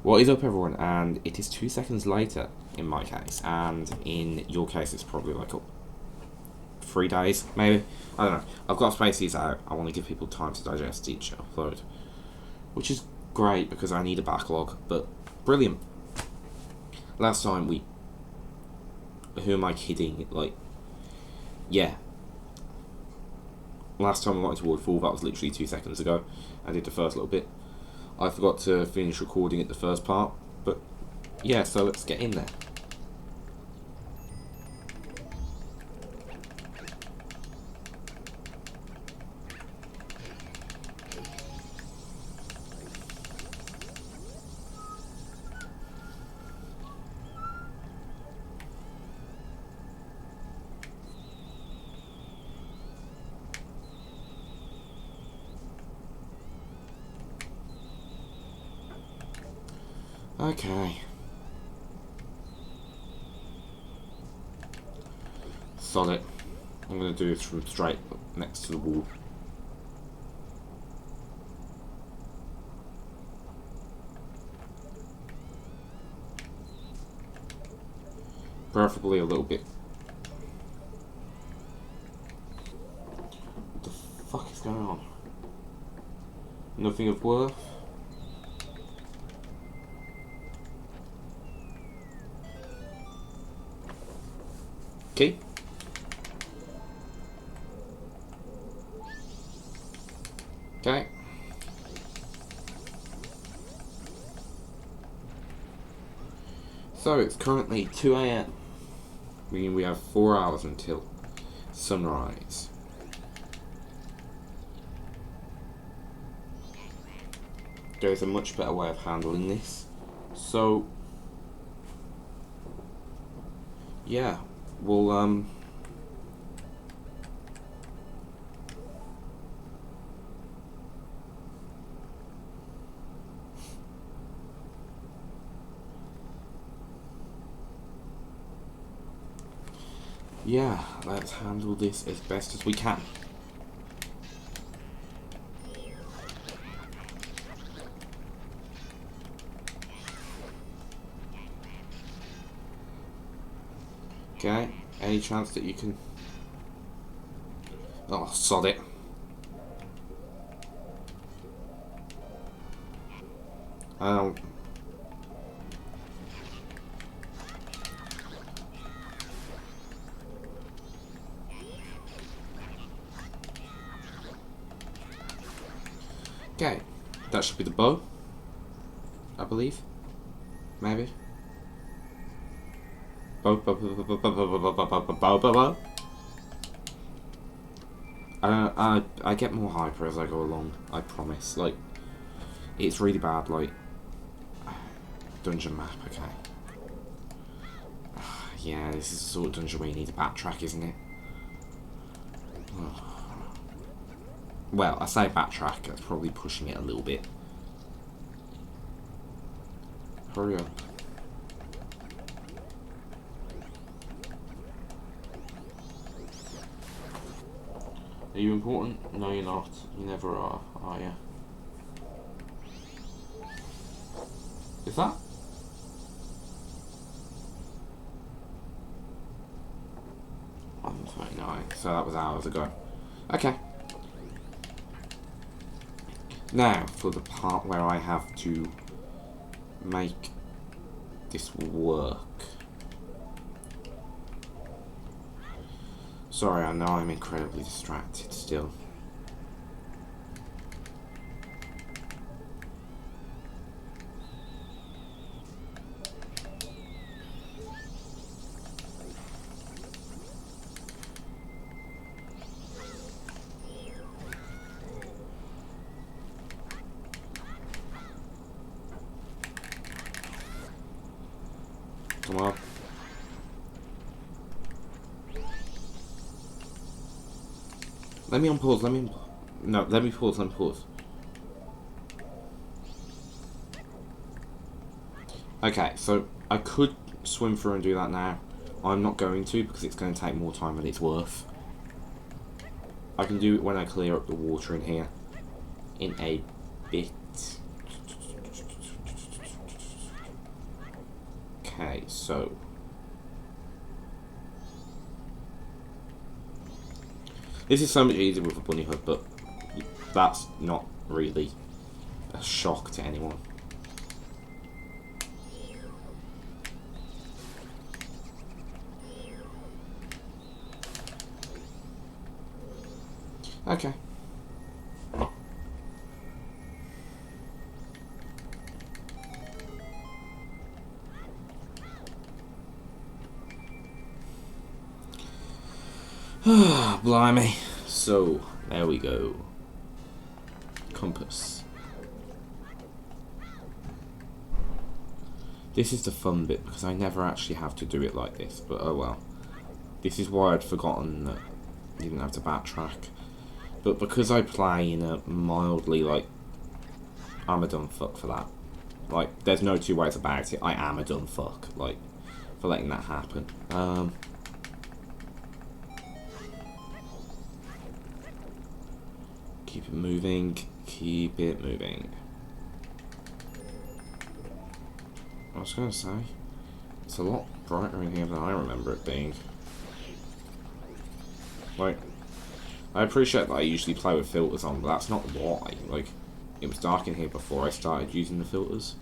What is up, everyone? And it is 2 seconds later in my case, and in your case it's probably like 3 days, maybe. I don't know. I've got to space these out. I want to give people time to digest each upload, which is great because I need a backlog, but brilliant. Last time who am I kidding? Like, yeah. Last time I got into Woodfall, that was literally 2 seconds ago. I did the first little bit. I forgot to finish recording at the first part, but yeah, so let's get in there. Okay. Solid. I'm going to do this from straight next to the wall. Preferably a little bit. What the fuck is going on? Nothing of worth? Okay. Okay. So it's currently 2 AM. We have 4 hours until sunrise. There's a much better way of handling this. So yeah, we'll yeah, let's handle this as best as we can. Okay, any chance that you can... Oh, sod it. Okay, that should be the bow, I believe. Maybe. Bow. I get more hyper as I go along, I promise. Like, it's really bad, like, dungeon map, okay. Yeah, this is the sort of dungeon where you need to backtrack, isn't it? Well, I say backtrack, that's probably pushing it a little bit. Hurry up. Are you important? No, you're not. You never are you? Is that? I'm 29, so that was hours ago. Okay. Now, for the part where I have to make this work. Sorry, I know I'm incredibly distracted still. Come on. Let me unpause, let me pause. Okay, so I could swim through and do that now. I'm not going to because it's going to take more time than it's worth. I can do it when I clear up the water in here in a bit. Okay, so this is so much easier with a bunny hood, but that's not really a shock to anyone. Okay. Blimey. So, there we go. Compass. This is the fun bit, because I never actually have to do it like this, but oh well. This is why I'd forgotten that you didn't have to backtrack. But because I play in a mildly, like, I'm a dumb fuck for that. Like, there's no two ways about it. I am a dumb fuck, like, for letting that happen. Keep it moving. Keep it moving. I was going to say, it's a lot brighter in here than I remember it being. Like, I appreciate that I usually play with filters on, but that's not why. Like, it was dark in here before I started using the filters.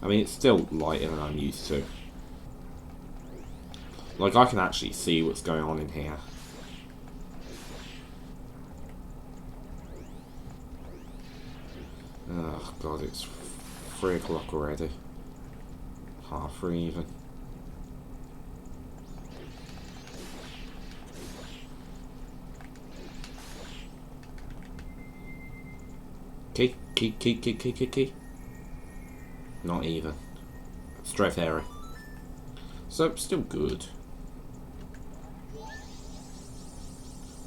I mean, it's still lighter than I'm used to. Like, I can actually see what's going on in here. Oh god, it's 3 o'clock already. 3:30 even. Key. Not even. Stray fairy. So, still good.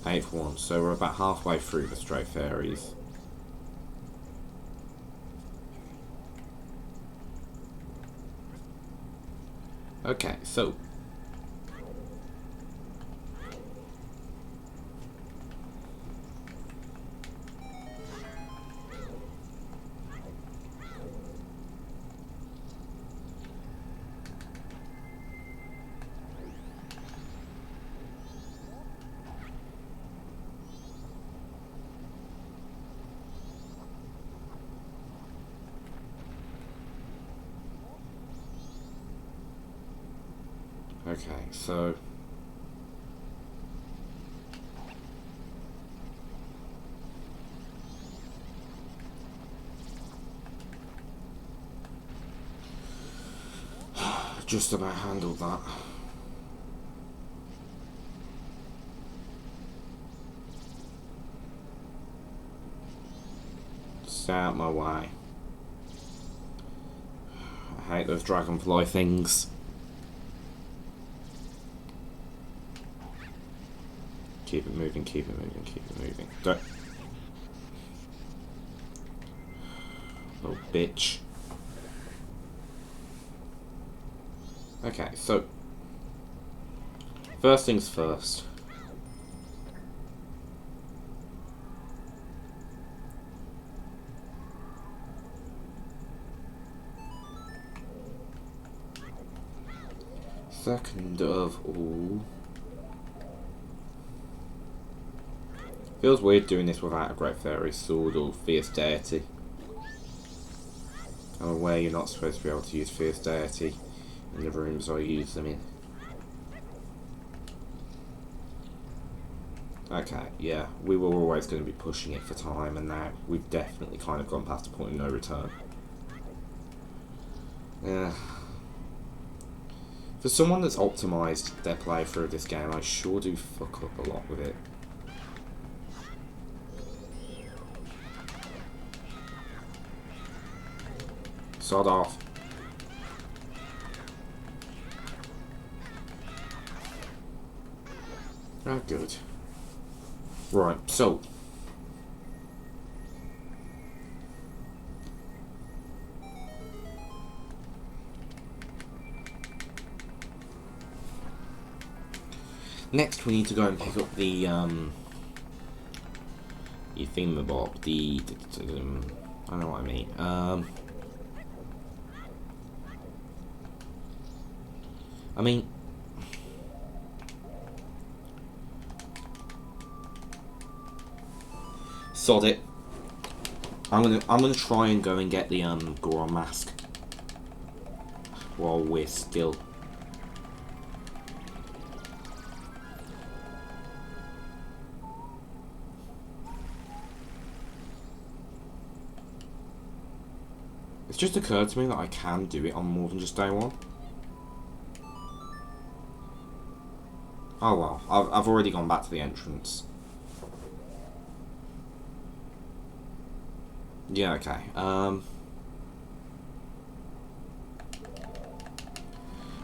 8th one, so we're about halfway through the stray fairies. Okay, so okay, so just about handled that. Stay out my way. I hate those dragonfly things. Keep it moving, keep it moving, keep it moving. Don't. Little bitch. Okay, so first things first. Second of all, feels weird doing this without a Great Fairy Sword or Fierce Deity. I'm aware you're not supposed to be able to use Fierce Deity in the rooms I use them in. Okay, yeah, we were always going to be pushing it for time, and now we've definitely kind of gone past the point of no return. Yeah. For someone that's optimised their playthrough of this game, I sure do fuck up a lot with it. Sod off. Oh, good. Right, so. Next we need to go and pick up the thingamabob, I don't know what I mean. I mean, sod it. I'm gonna try and go and get the Goron mask while we're still. It's just occurred to me that I can do it on more than just day one. Oh well, I've already gone back to the entrance. Yeah, okay.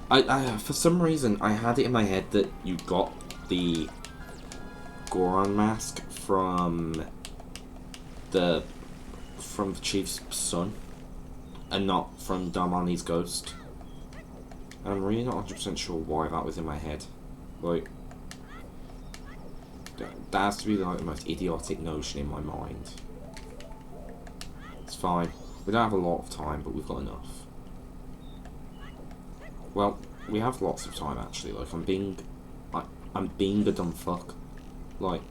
I for some reason I had it in my head that you got the Goron mask from the chief's son, and not from Darmani's ghost. And I'm really not 100% sure why that was in my head. Like, that has to be like the most idiotic notion in my mind. It's fine. We don't have a lot of time, but we've got enough. Well, we have lots of time actually. Like, I'm being a dumb fuck. Like,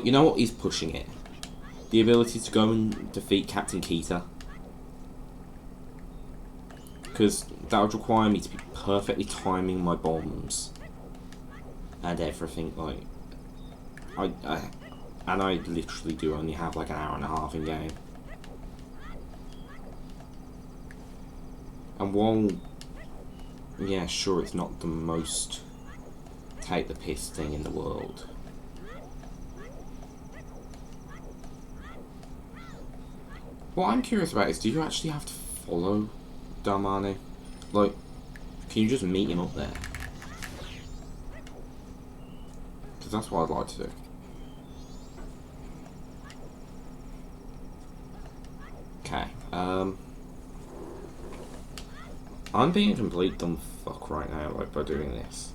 you know what? He's pushing it. The ability to go and defeat Captain Keita. Because that would require me to be perfectly timing my bombs and everything. Like, I literally do only have like an hour and a half in game. And while, yeah, sure, it's not the most take the piss thing in the world. What I'm curious about is, do you actually have to follow Darmani? Like, can you just meet him up there? Because that's what I'd like to do. Okay, I'm being a complete dumb fuck right now, like, by doing this.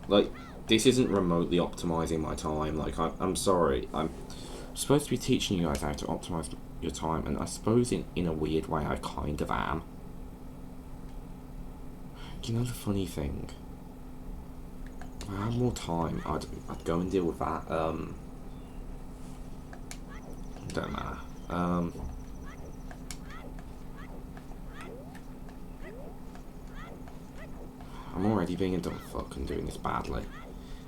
Like, this isn't remotely optimizing my time. Like, I'm sorry. I'm supposed to be teaching you guys how to optimize your time, and I suppose in a weird way I kind of am. You know the funny thing? If I had more time, I'd go and deal with that. Don't matter. I'm already being a dumb fuck and doing this badly.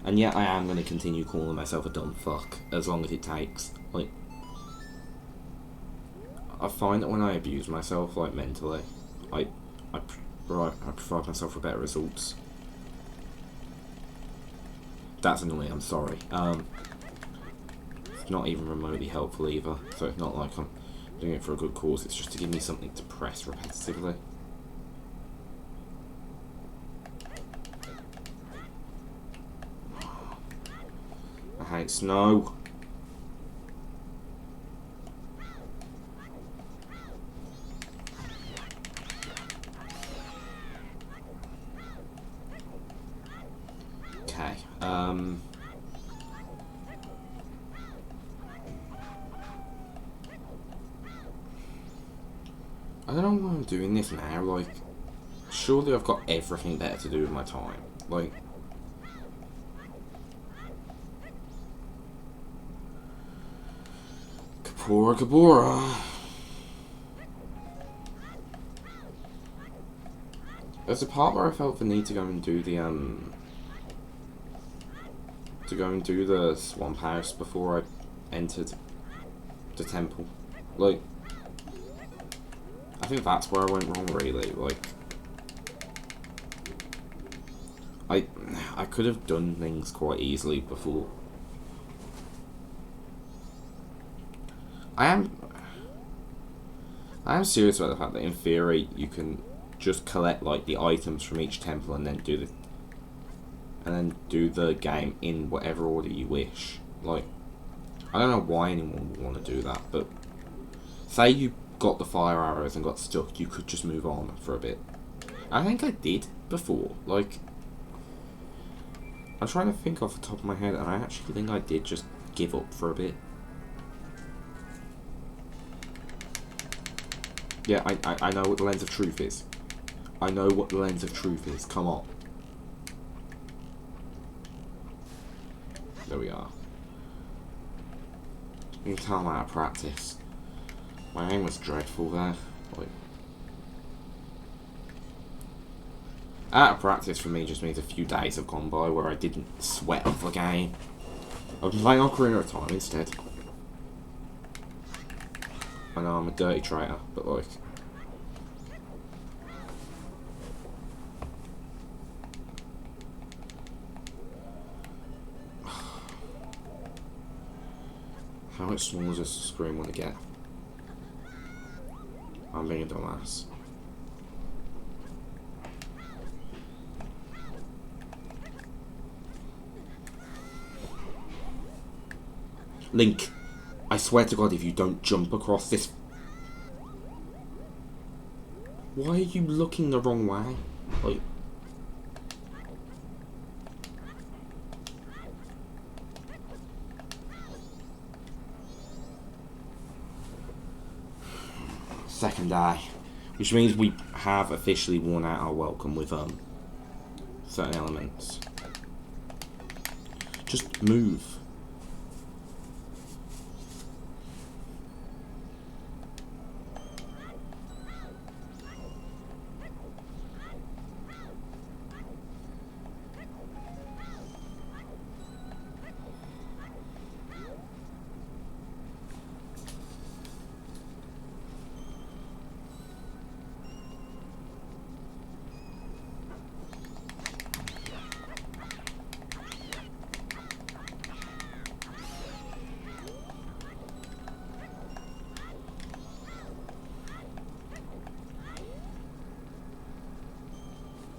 And yet I am going to continue calling myself a dumb fuck as long as it takes. Like, I find that when I abuse myself, like, mentally, I provide myself with better results. That's annoying, I'm sorry. It's not even remotely helpful either, so it's not like I'm doing it for a good cause, it's just to give me something to press repetitively. I hate snow. Okay, I don't know why I'm doing this now, like, surely I've got everything better to do with my time, like, Kabura. There's a part where I felt the need to go and do the swamp house before I entered the temple. Like, I think that's where I went wrong, really. Like, I could have done things quite easily before. I am serious about the fact that in theory you can just collect like the items from each temple and then do the game in whatever order you wish. Like, I don't know why anyone would want to do that, but say you got the fire arrows and got stuck, you could just move on for a bit. I think I did before. Like, I'm trying to think off the top of my head, and I actually think I did just give up for a bit. Yeah, I know what the lens of truth is. I know what the lens of truth is. Come on. There we are. You can tell I'm out of practice. My aim was dreadful there. Like, out of practice for me just means a few days have gone by where I didn't sweat off the game. I've been playing Ocarina of Time instead. I know I'm a dirty traitor, but like... How much smaller does the screen want to get? I'm being a dumbass. Link, I swear to God, if you don't jump across this... Why are you looking the wrong way? Like... Second day. Which means we have officially worn out our welcome with certain elements. Just move.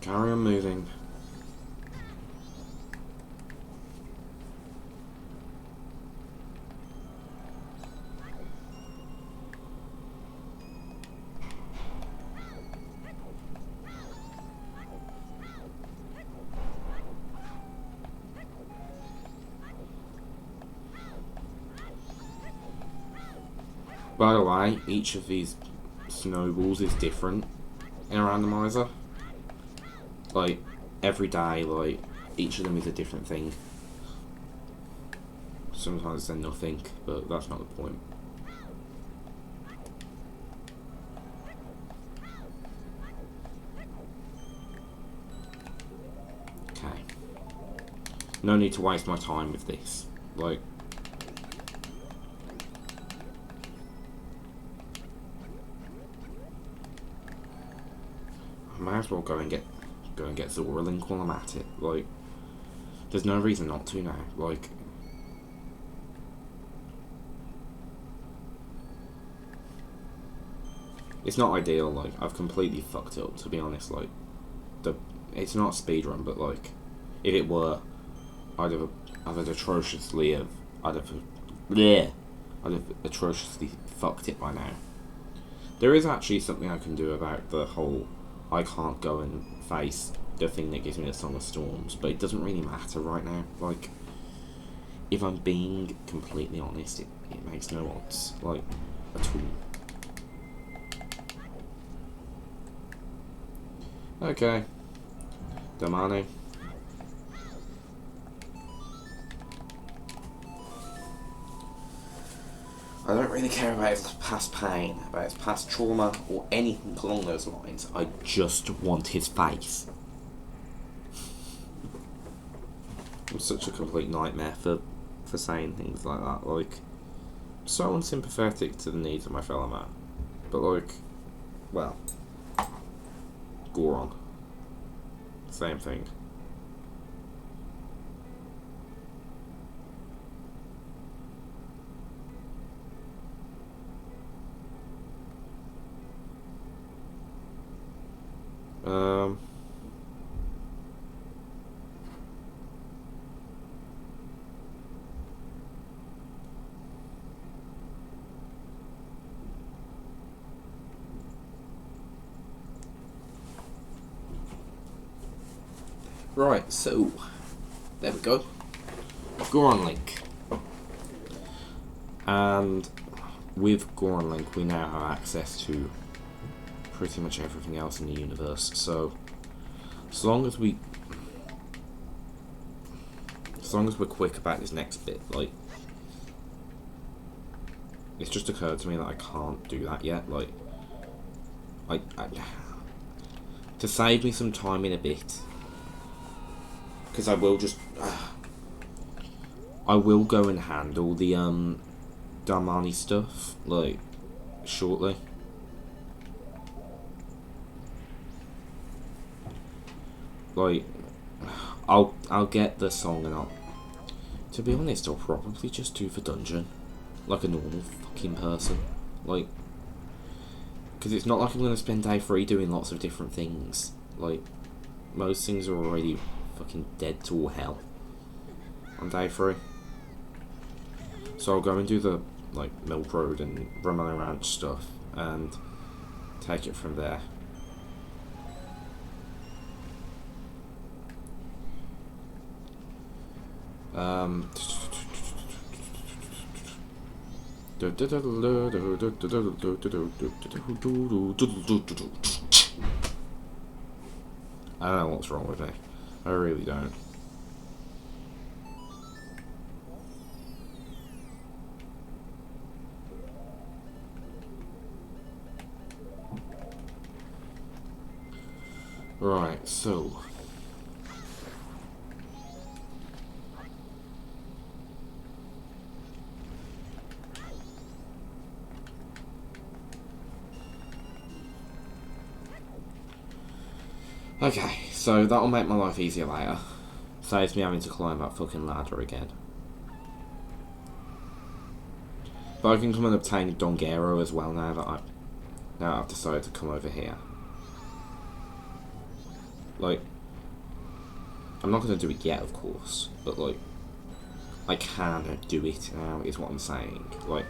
Carry on moving. By the way, each of these snowballs is different in a randomizer. Like, every day, like, each of them is a different thing. Sometimes they're nothing, but that's not the point. Okay. No need to waste my time with this. Like... I might as well go and get Zora Link while I'm at it. Like, there's no reason not to now. Like, it's not ideal. Like, I've completely fucked it up, to be honest. Like, it's not a speedrun, but like, if it were, I'd have atrociously atrociously fucked it by now. There is actually something I can do about the whole I can't go and face the thing that gives me the Song of Storms, but it doesn't really matter right now. Like, if I'm being completely honest, it makes no odds, like, at all. Okay. Damani. I don't really care about his past pain, about his past trauma, or anything along those lines. I just want his face. I'm such a complete nightmare for saying things like that. Like, so unsympathetic to the needs of my fellow man. But like, well, Goron. Same thing. Right, so There we go. Goron Link. And with Goron Link, we now have access to pretty much everything else in the universe. So, as long as we're quick about this next bit, like, it's just occurred to me that I can't do that yet. Like, to save me some time in a bit, because I will just, I will go and handle the Darmani stuff like shortly. Like, I'll get the song and to be honest, I'll probably just do the dungeon like a normal fucking person. Like, because it's not like I'm going to spend day 3 doing lots of different things. Like, most things are already fucking dead to all hell on day 3. So I'll go and do the, like, Milk Road and Ramona Ranch stuff and take it from there. I don't know what's wrong with me. I really don't. Right, so okay, so that'll make my life easier later. Saves me having to climb that fucking ladder again. But I can come and obtain Dongero as well now that I've decided to come over here. Like, I'm not going to do it yet, of course, but like, I can do it now, is what I'm saying. Like,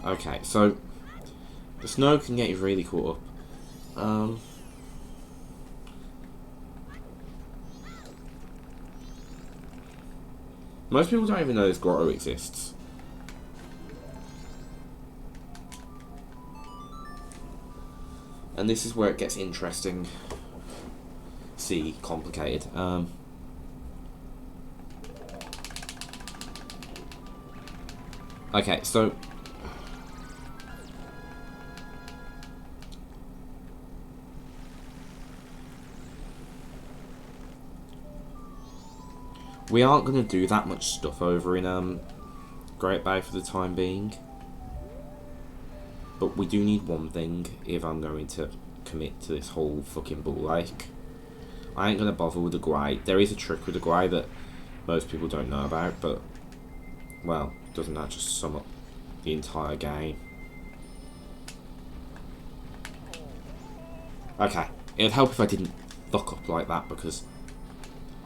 okay, so the snow can get you really caught up. Most people don't even know this grotto exists. And this is where it gets interesting. See, complicated. Okay, so we aren't going to do that much stuff over in Great Bay for the time being. But we do need one thing if I'm going to commit to this whole fucking bull lake. I ain't going to bother with the grey. There is a trick with the grey that most people don't know about, but, well, doesn't that just sum up the entire game? Okay, it'd help if I didn't fuck up like that, because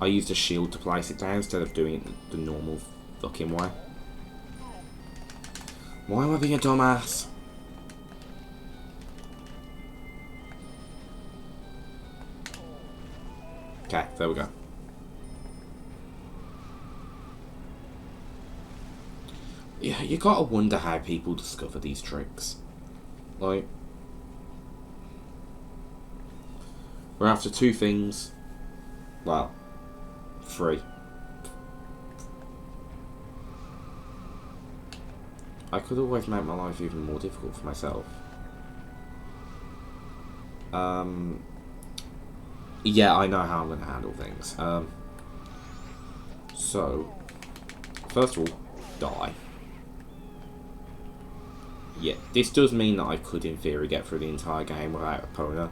I used a shield to place it down instead of doing it the normal fucking way. Why am I being a dumbass? Okay, there we go. Yeah, you gotta wonder how people discover these tricks. Like, we're after 2 things. Well, 3. I could always make my life even more difficult for myself. Yeah, I know how I'm going to handle things. So, first of all, die. Yeah, this does mean that I could, in theory, get through the entire game without Epona.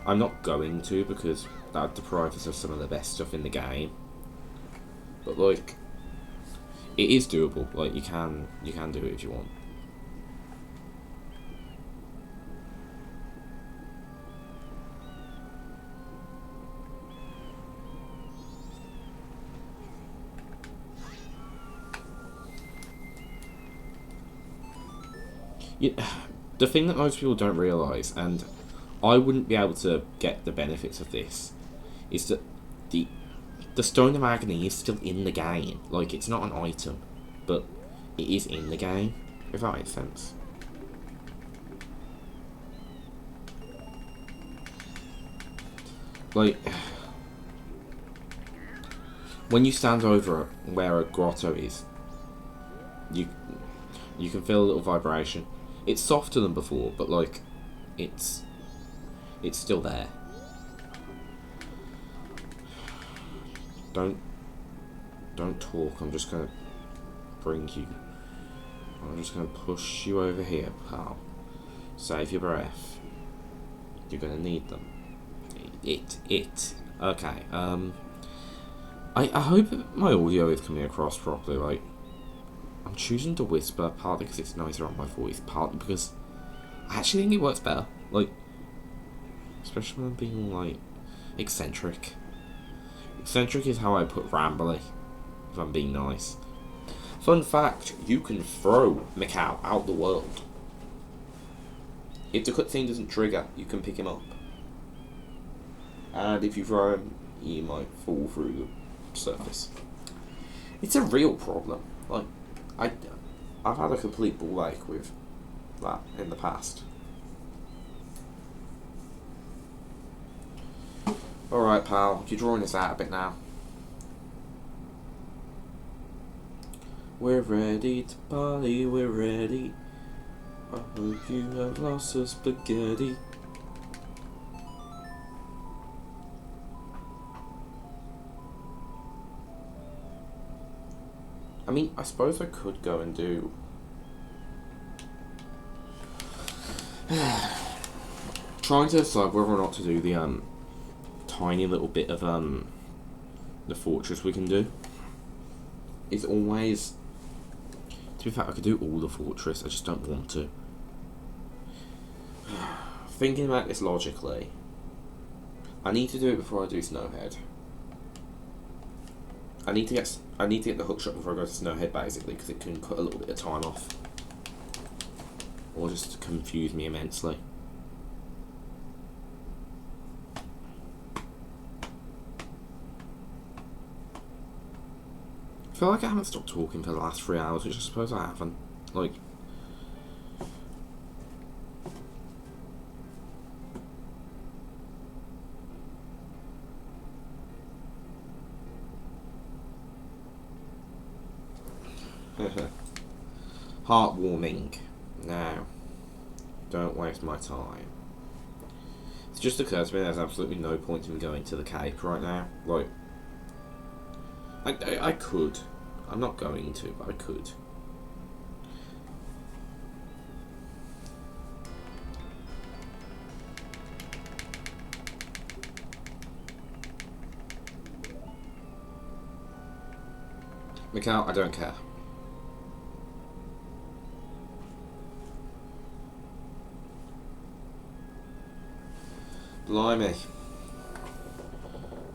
I'm not going to, because that would deprive us of some of the best stuff in the game. But, like, it is doable. Like, you can do it if you want. Yeah, the thing that most people don't realise, and I wouldn't be able to get the benefits of this. Is that the Stone of Agony is still in the game. Like, it's not an item, but it is in the game, if that makes sense. Like, when you stand over where a grotto is, you can feel a little vibration. It's softer than before, but like, it's still there. Don't talk. I'm just gonna bring you. I'm just gonna push you over here, pal. Save your breath. You're gonna need them. Okay. I hope my audio is coming across properly. Like, I'm choosing to whisper partly because it's nicer on my voice, partly because I actually think it works better. Like, especially when I'm being like eccentric. Eccentric is how I put rambly, if I'm being nice. Fun fact, you can throw Mikau out the world. If the cutscene doesn't trigger, you can pick him up. And if you throw him, he might fall through the surface. It's a real problem. Like, I've had a complete ball ache with that in the past. Alright, pal, you're drawing us out a bit now. We're ready to party, we're ready. I hope you have lots of spaghetti. I mean, I suppose I could go and do... trying to decide whether or not to do the tiny little bit of the fortress we can do. It's always... To be fair, I could do all the fortress, I just don't want to. Thinking about this logically, I need to do it before I do Snowhead. I need to get the hookshot before I go to Snowhead, basically, because it can cut a little bit of time off, or just confuse me immensely. I feel like I haven't stopped talking for the last 3 hours, which I suppose I haven't. Like, heartwarming. Now, don't waste my time. It's just occurred to me there's absolutely no point in going to the Cape right now. Like, I could. I'm not going to, but I could. Mikau, I don't care. Blimey.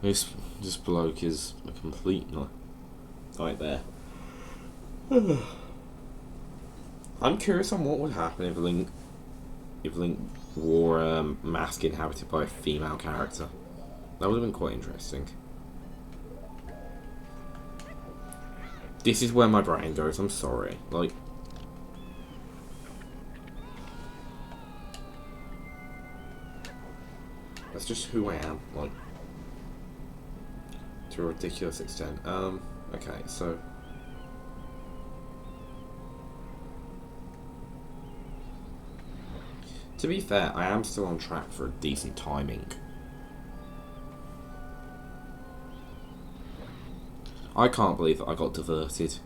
This bloke is a complete nightmare. I'm curious on what would happen if Link wore a mask inhabited by a female character. That would have been quite interesting. This is where my brain goes, I'm sorry. Like, that's just who I am, like, to a ridiculous extent. Okay, so to be fair, I am still on track for a decent timing. I can't believe that I got diverted.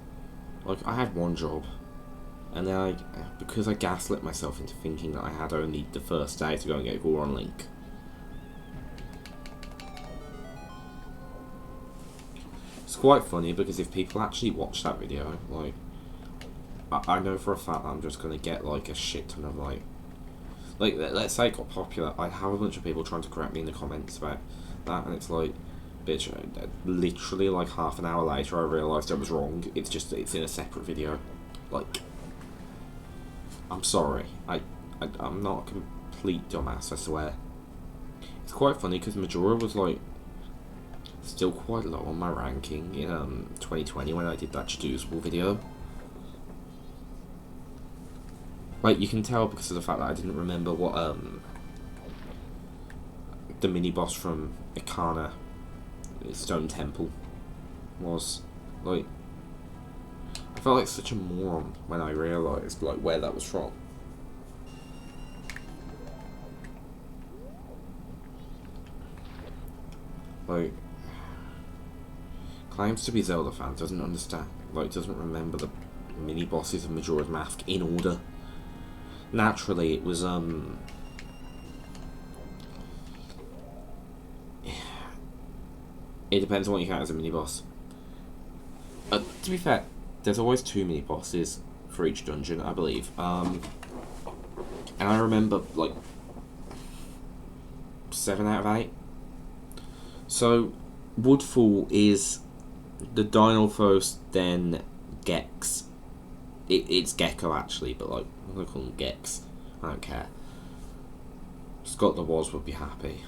Like, I had one job, and then because I gaslit myself into thinking that I had only the first day to go and get Goron Link. It's quite funny because if people actually watch that video, like, I know for a fact that I'm just gonna get like a shit ton of like let's say it got popular, I'd have a bunch of people trying to correct me in the comments about that, and it's like, bitch, literally like half an hour later I realised I was wrong. It's in a separate video. Like, I'm sorry, I'm not a complete dumbass, I swear. It's quite funny because Majora was like still quite low on my ranking in 2020 when I did that Deducible video. Like, you can tell because of the fact that I didn't remember what the mini boss from Ikana Stone Temple was. Like, I felt like such a moron when I realised like where that was from. Like, claims to be Zelda fan, doesn't understand, like, doesn't remember the mini bosses of Majora's Mask in order. Naturally, it was it depends on what you count as a mini boss. To be fair, there's always 2 mini bosses for each dungeon, I believe. And I remember like 7 out of 8. So, Woodfall is the Dynalphos, then Gex. It's Gecko actually, but like, I'm gonna call him Gex. I don't care. Scott the Woz would be happy.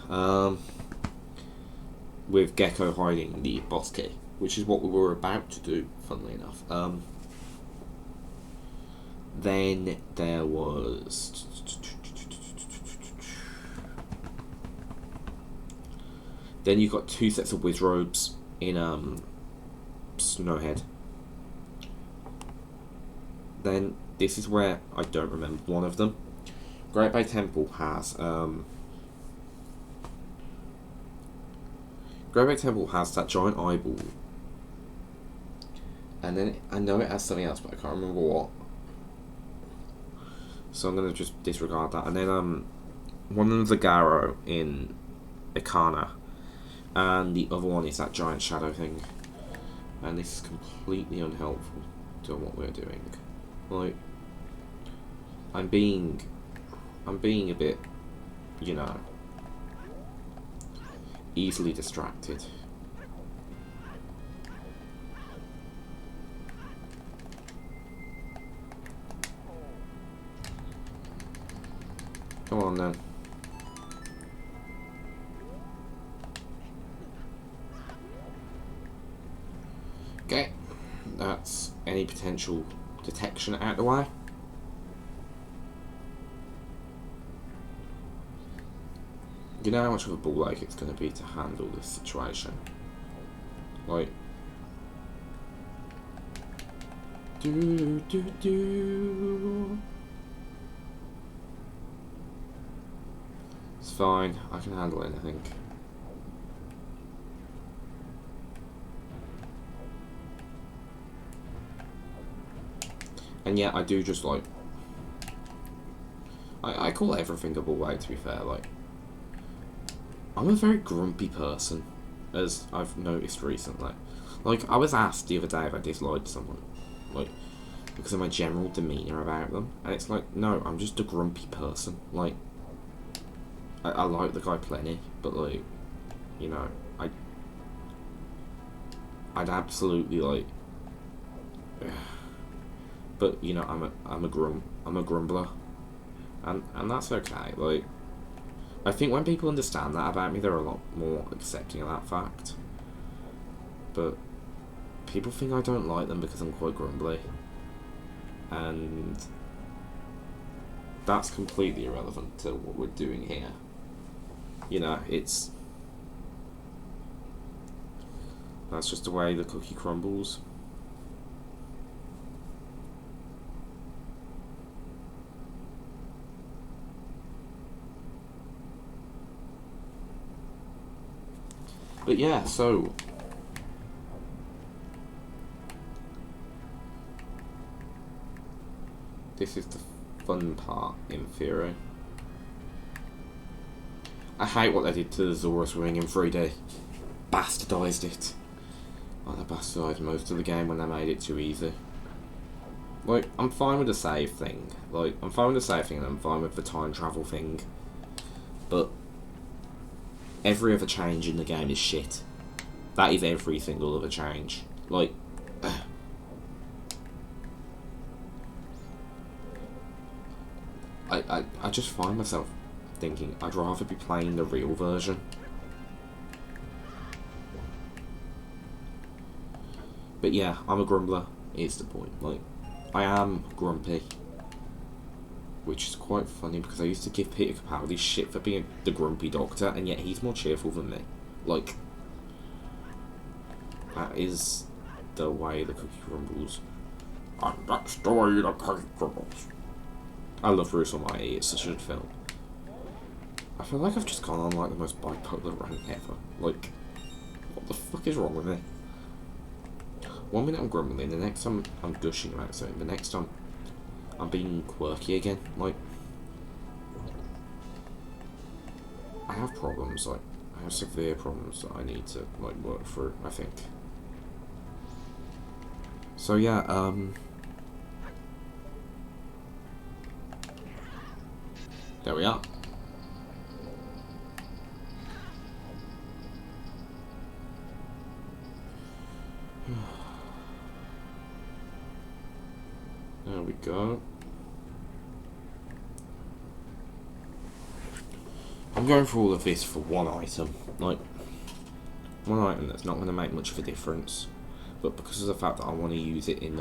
With Gecko hiding the boss key, which is what we were about to do, funnily enough. Then there was... Then you've got 2 sets of Wizrobes in Snowhead. Then this is where I don't remember one of them. Great Bay Temple has that giant eyeball, and then I know it has something else, but I can't remember what. So I'm gonna just disregard that. And then one of them's a Garo in Ikana, and the other one is that giant shadow thing. And this is completely unhelpful to what we're doing. Like, I'm being a bit, you know, easily distracted. Come on then. Okay, that's any potential detection out the way. You know how much of a ball ache it's going to be to handle this situation. Like, it's fine. I can handle anything. And yeah, I do just like... I call everything a ball ache, to be fair. Like, I'm a very grumpy person, as I've noticed recently. Like, I was asked the other day if I disliked someone, like, because of my general demeanour about them. And it's like, no, I'm just a grumpy person. Like, I like the guy plenty, but like, you know, I'd absolutely like... But you know, I'm a grumbler, and that's okay. Like, I think when people understand that about me, they're a lot more accepting of that fact. But people think I don't like them because I'm quite grumbly, and that's completely irrelevant to what we're doing here. You know, that's just the way the cookie crumbles. But yeah, so this is the fun part in theory. I hate what they did to the Zora swing in 3D. Bastardised it. Like, they bastardised most of the game when they made it too easy. Like, I'm fine with the save thing. Like, I'm fine with the save thing and I'm fine with the time travel thing. But every other change in the game is shit. That is every single other change. Like, I just find myself thinking I'd rather be playing the real version. But yeah, I'm a grumbler, is the point. Like, I am grumpy. Which is quite funny because I used to give Peter Capaldi shit for being the grumpy doctor, and yet he's more cheerful than me. Like, that is the way the cookie crumbles. And that's the way the cookie crumbles. I love Bruce Almighty, it's such a good film. I feel like I've just gone on like the most bipolar rant ever. Like, what the fuck is wrong with me? One minute I'm grumbling, the next time I'm gushing about something, the next time I'm being quirky again. Like, I have problems, like, I have severe problems that I need to, like, work through, I think. So yeah, there we are. There we go. I'm going for all of this for one item. Like, one item that's not going to make much of a difference. But because of the fact that I want to use it in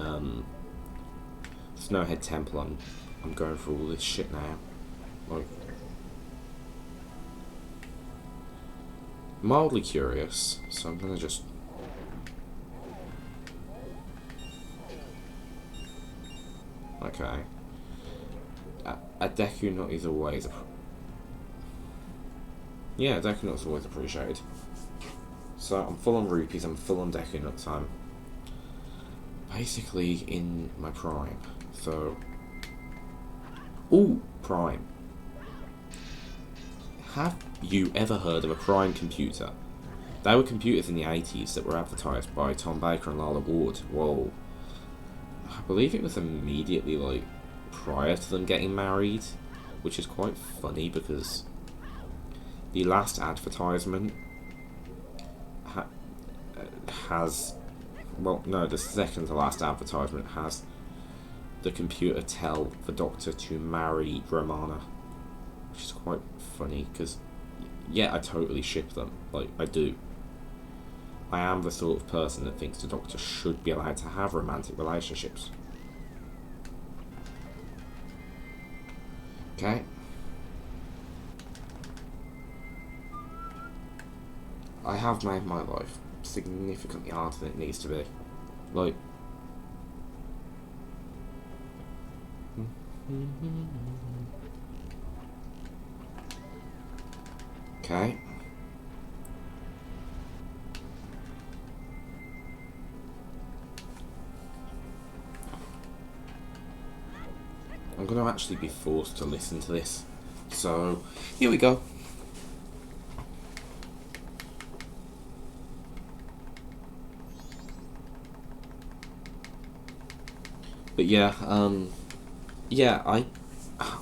Snowhead Temple, I'm going for all this shit now. Like, mildly curious, so I'm going to just... Okay. A Deku Nut is always... Yeah, Deku Nut's always appreciated. So I'm full on rupees, I'm full on Deku Nuts, I'm basically in my prime. So... Ooh, prime. Have you ever heard of a prime computer? They were computers in the 80s that were advertised by Tom Baker and Lala Ward. Whoa. I believe it was immediately, like, prior to them getting married, which is quite funny because the last advertisement has, well, no, the second to last advertisement has the computer tell the Doctor to marry Romana, which is quite funny because, yeah, I totally ship them, like, I do. I am the sort of person that thinks the Doctor should be allowed to have romantic relationships. Okay. I have made my life significantly harder than it needs to be. Like... Okay. I'm going to actually be forced to listen to this. So, here we go. But yeah,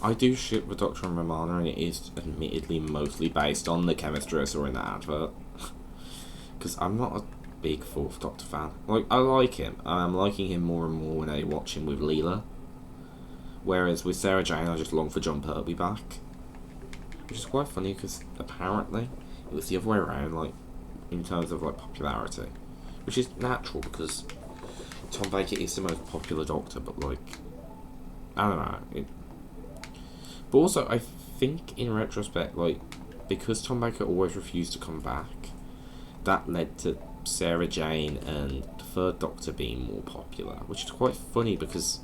I do ship the Doctor and Romana, and it is admittedly mostly based on the chemistry I saw in that advert. Because I'm not a big Fourth Doctor fan. Like, I like him. I'm liking him more and more when I watch him with Leela. Whereas with Sarah Jane, I just long for John Pertwee back. Which is quite funny, because apparently it was the other way around, like, in terms of, like, popularity. Which is natural, because Tom Baker is the most popular Doctor, but, like, I don't know. But also, I think, in retrospect, like, because Tom Baker always refused to come back, that led to Sarah Jane and the Third Doctor being more popular, which is quite funny, because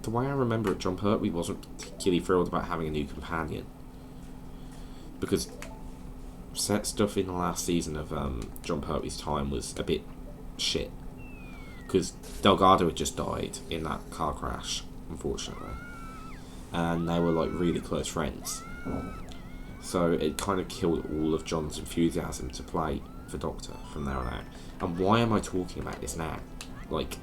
the way I remember it, John Pertwee wasn't particularly thrilled about having a new companion. Because stuff in the last season of John Pertwee's time was a bit shit. Because Delgado had just died in that car crash, unfortunately. And they were, like, really close friends. So it kind of killed all of John's enthusiasm to play the Doctor from there on out. And why am I talking about this now? Like,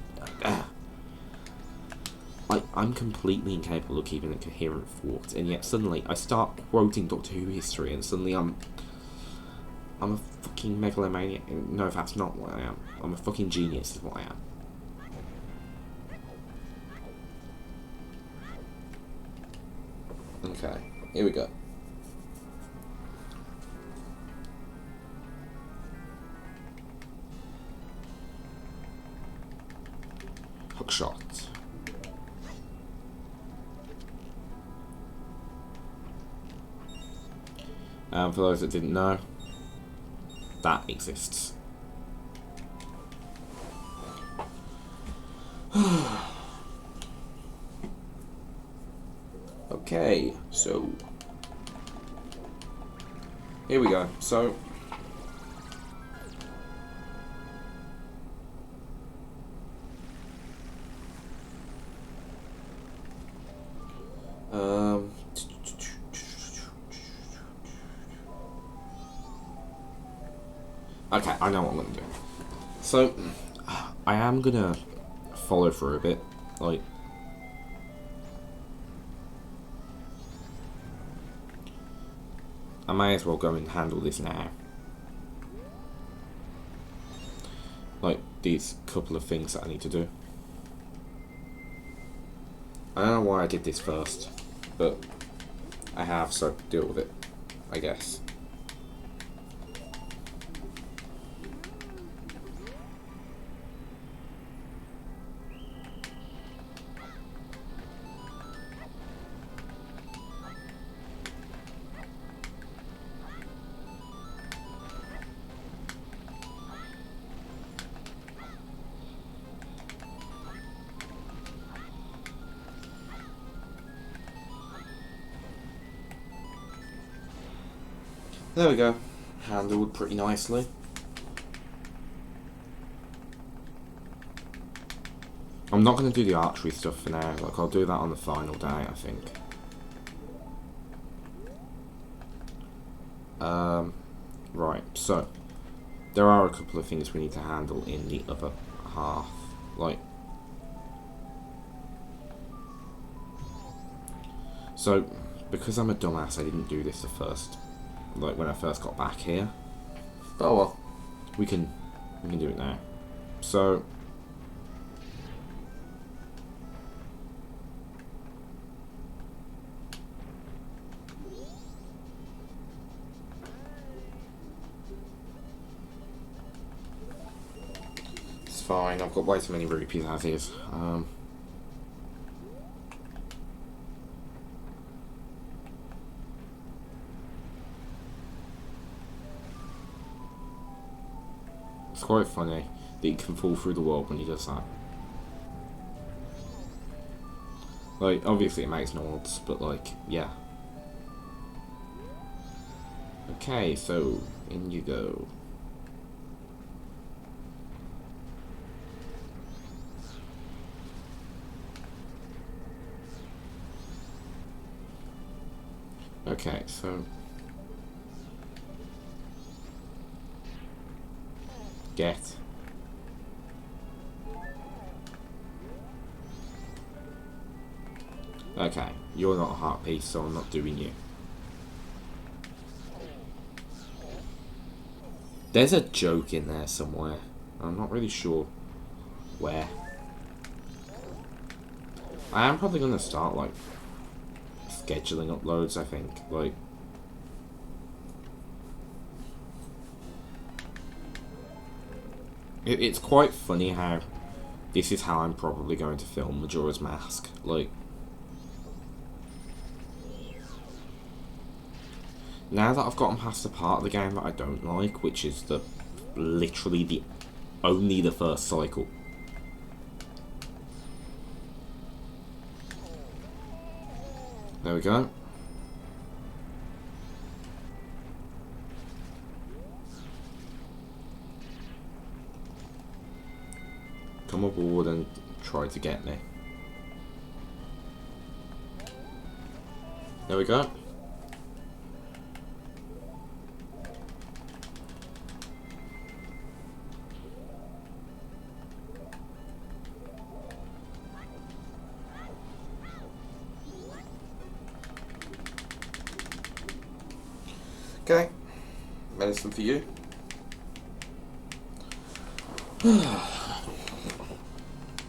I'm completely incapable of keeping a coherent thought, and yet suddenly I start quoting Doctor Who history, and suddenly I'm a fucking megalomaniac. No, that's not what I am. I'm a fucking genius is what I am. Okay. here we go. Hookshot. For those that didn't know, that exists. Okay, so here we go. So okay, I know what I'm gonna do. So I am gonna follow through a bit, like I may as well go and handle this now. Like these couple of things that I need to do. I don't know why I did this first, but I have, so deal with it, I guess. There we go, handled pretty nicely. I'm not going to do the archery stuff for now, like I'll do that on the final day, I think. Right, so there are a couple of things we need to handle in the other half, like so because I'm a dumbass I didn't do this the first, like when I first got back here. But oh well, we can do it now. So it's fine, I've got way too many rupees as is. It's quite funny that he can fall through the wall when he does that. Like, obviously it makes no odds, but like, yeah. Okay, so in you go. Okay, so get. Okay, you're not a heart piece, so I'm not doing you. There's a joke in there somewhere. I'm not really sure where. I am probably going to start, like, scheduling uploads, I think. Like, it's quite funny how this is how I'm probably going to film Majora's Mask. Like, now that I've gotten past the part of the game that I don't like, which is literally only the first cycle. There we go. Come aboard and try to get me. There we go. Okay, medicine for you.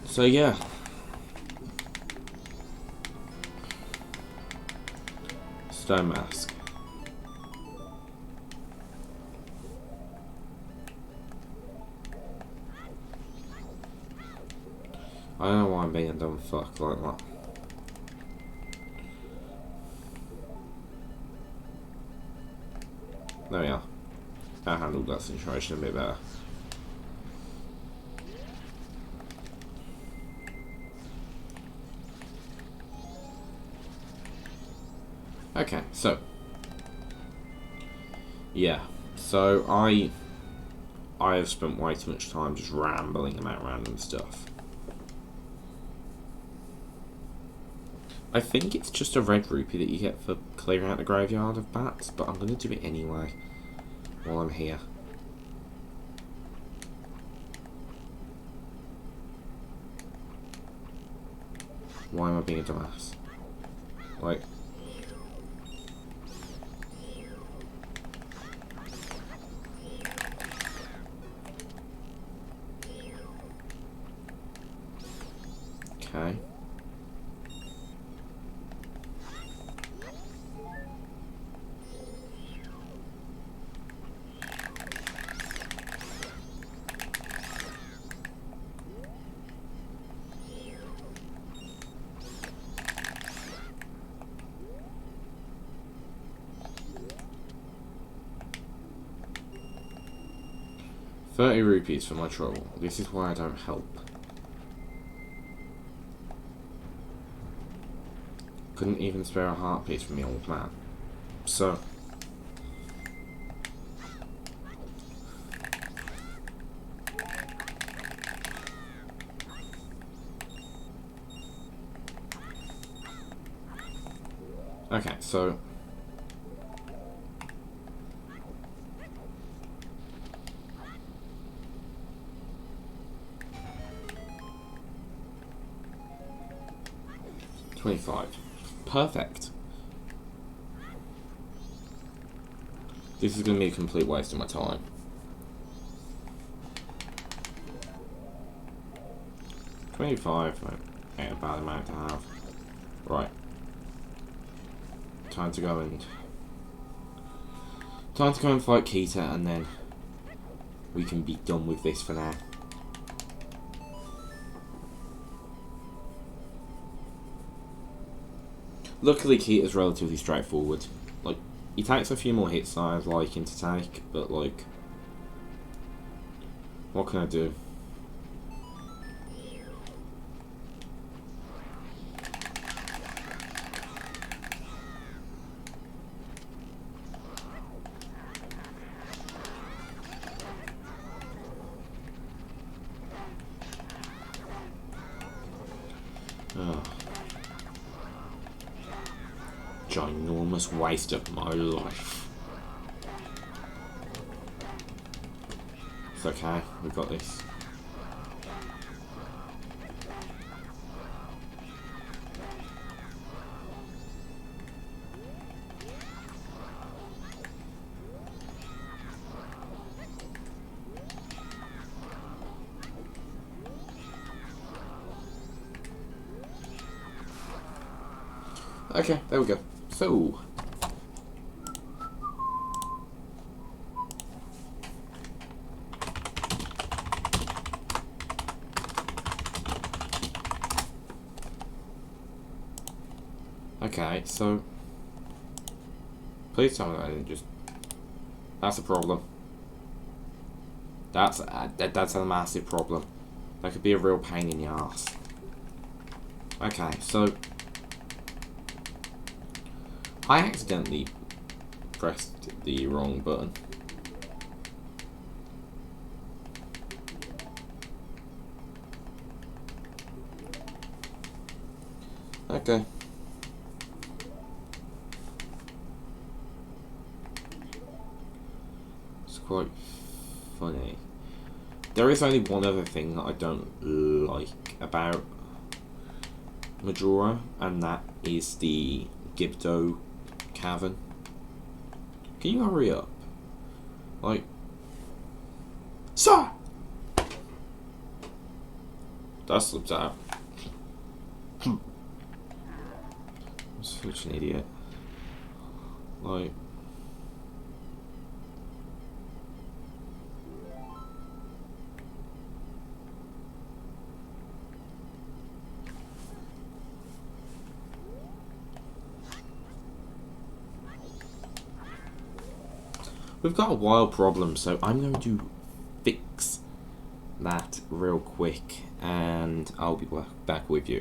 So yeah. Stone Mask. I don't know why I'm being a dumb fuck like that. There we are. I handled that situation a bit better. Okay, so yeah, so I have spent way too much time just rambling about random stuff. I think it's just a red rupee that you get for clearing out the graveyard of bats, but I'm going to do it anyway while I'm here. Why am I being a dumbass? Like, okay. ₹30 for my trouble. This is why I don't help. Couldn't even spare a heart piece from the old man. So okay, so $25. Perfect. This is going to be a complete waste of my time. $25 ain't a bad amount to have. Right. Time to go and fight Kita, and then we can be done with this for now. Luckily, Kita's relatively straightforward. Like, he takes a few more hits than I'd like him to take, but like, what can I do? Oh. Ginormous waste of my life. It's okay, we've got this. Okay, there we go. So, okay, so please tell me that I didn't just. That's a problem. That's a massive problem. That could be a real pain in the ass. Okay, so I accidentally pressed the wrong button. Okay. It's quite funny. There is only one other thing that I don't like about Majora, and that is the Gibdo cavern. Can you hurry up? Like, sir! That slipped out. I'm such an idiot. Like, we've got a wild problem, so I'm going to fix that real quick, and I'll be back with you.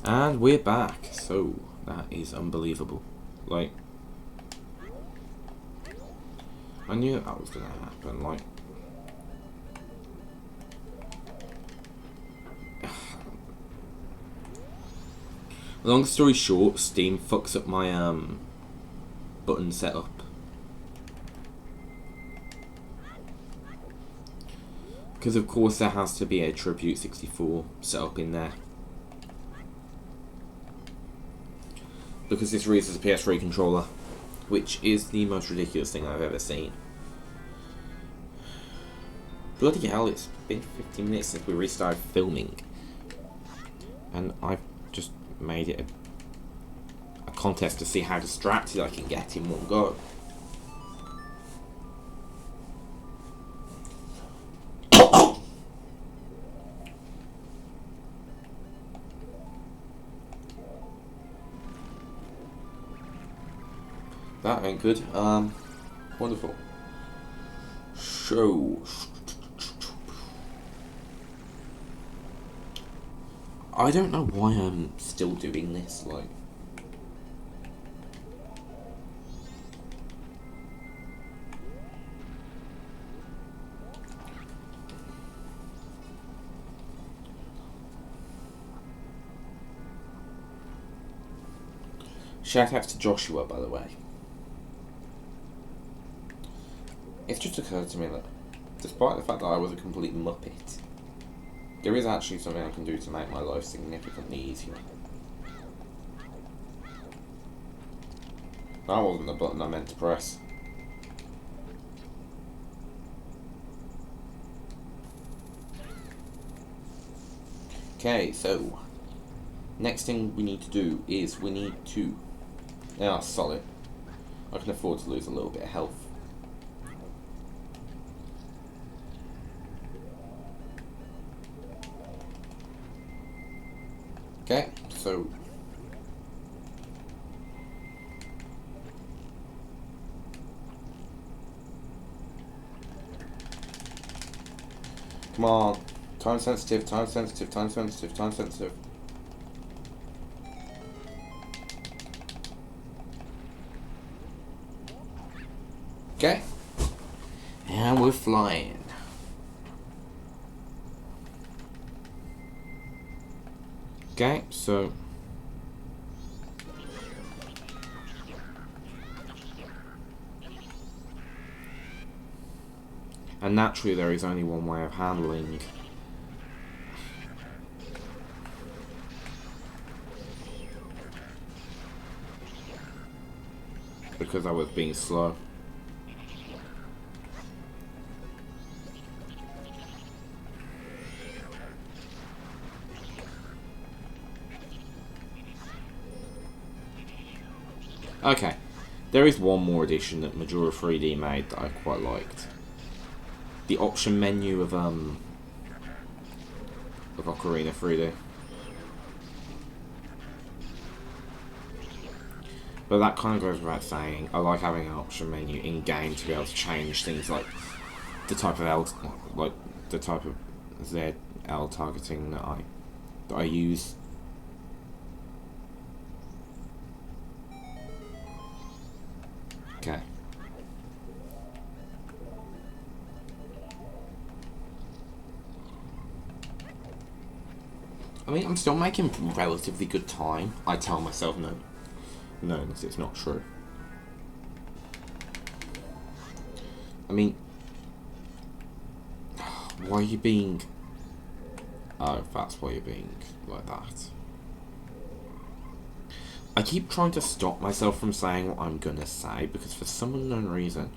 And we're back. So that is unbelievable. Like, I knew that was gonna happen. Like, long story short, Steam fucks up my button setup. Because of course there has to be a Tribute 64 set up in there. Because this reads as a PS3 controller, which is the most ridiculous thing I've ever seen. Bloody hell, it's been 15 minutes since we restarted filming. And I've just made it a contest to see how distracted I can get in one go. That ain't good. Wonderful. So, I don't know why I'm still doing this, like. Shout out to Joshua, by the way. It's just occurred to me that, despite the fact that I was a complete muppet, there is actually something I can do to make my life significantly easier. That wasn't the button I meant to press. Okay, so next thing we need to do is we need to... Yeah, solid. I can afford to lose a little bit of health. Okay, so come on, time sensitive, time sensitive, time sensitive, time sensitive. Okay, and we're flying. Okay, so and naturally there is only one way of handling because I was being slow. Okay, there is one more addition that Majora 3D made that I quite liked. The option menu of Ocarina 3D. But that kind of goes without saying. I like having an option menu in game to be able to change things like the type of ZL targeting that I use. Okay. I mean, I'm still making relatively good time. I tell myself no, it's not true. I mean, why are you being... Oh, that's why you're being like that. I keep trying to stop myself from saying what I'm gonna say because for some unknown reason,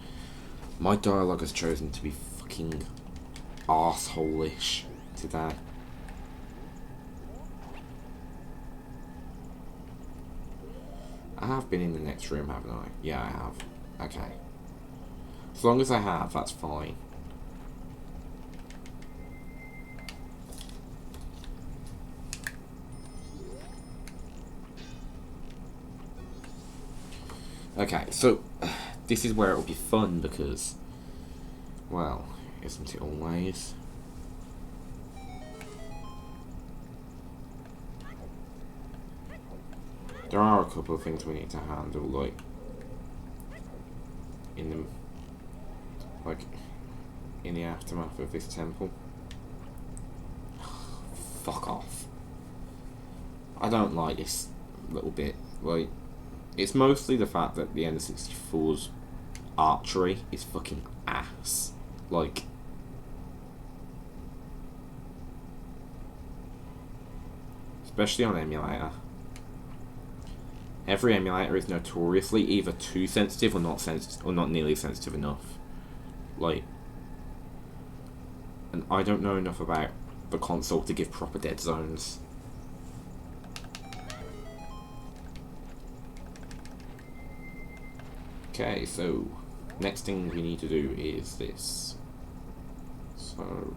my dialogue has chosen to be fucking arsehole-ish today. have been in the next room, haven't I? Yeah, I have. Okay. As long as I have, that's fine. Okay, so this is where it'll be fun because, well, isn't it always? There are a couple of things we need to handle, like in the aftermath of this temple. Fuck off. I don't like this little bit. Like, it's mostly the fact that the N64's archery is fucking ass. Like, especially on emulator. Every emulator is notoriously either too sensitive or not sensitive, or not nearly sensitive enough. Like, and I don't know enough about the console to give proper dead zones. Okay, so next thing we need to do is this. So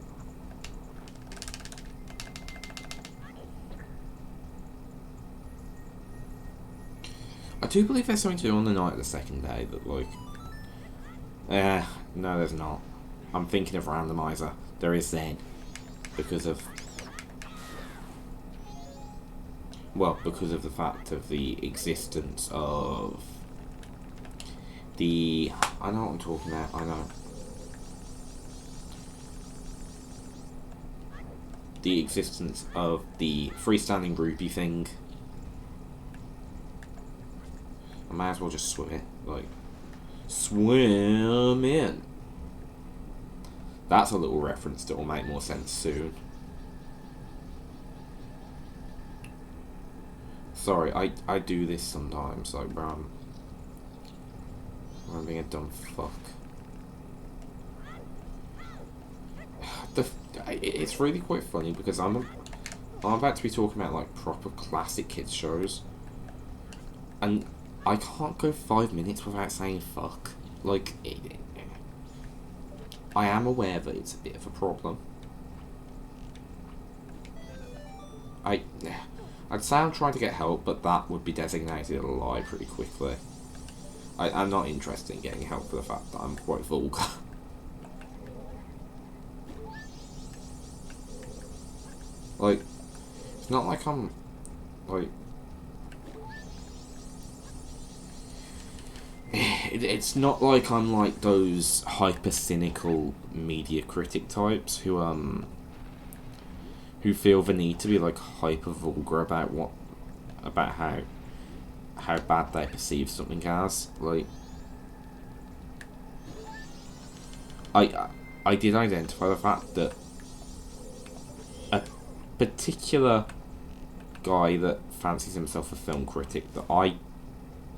I do believe there's something to do on the night of the second day that, like, no, there's not. I'm thinking of randomizer. There is then, because of, well, because of the fact of the existence of the, I know what I'm talking about. I know. The existence of the freestanding groupie thing. I might as well just swim it. Like, swim in. That's a little reference that will make more sense soon. Sorry, I do this sometimes, like, bro. I'm being a dumb fuck. It's really quite funny because I'm about to be talking about, like, proper classic kids shows, and I can't go 5 minutes without saying fuck. Like, I am aware that it's a bit of a problem. I'd say I'm trying to get help, but that would be designated a lie pretty quickly. I'm not interested in getting help for the fact that I'm quite vulgar. Like, it's not like I'm, like, it's not like I'm like those hyper cynical media critic types who feel the need to be like hyper vulgar about how bad they perceive something as. Like, I did identify the fact that a particular guy that fancies himself a film critic that I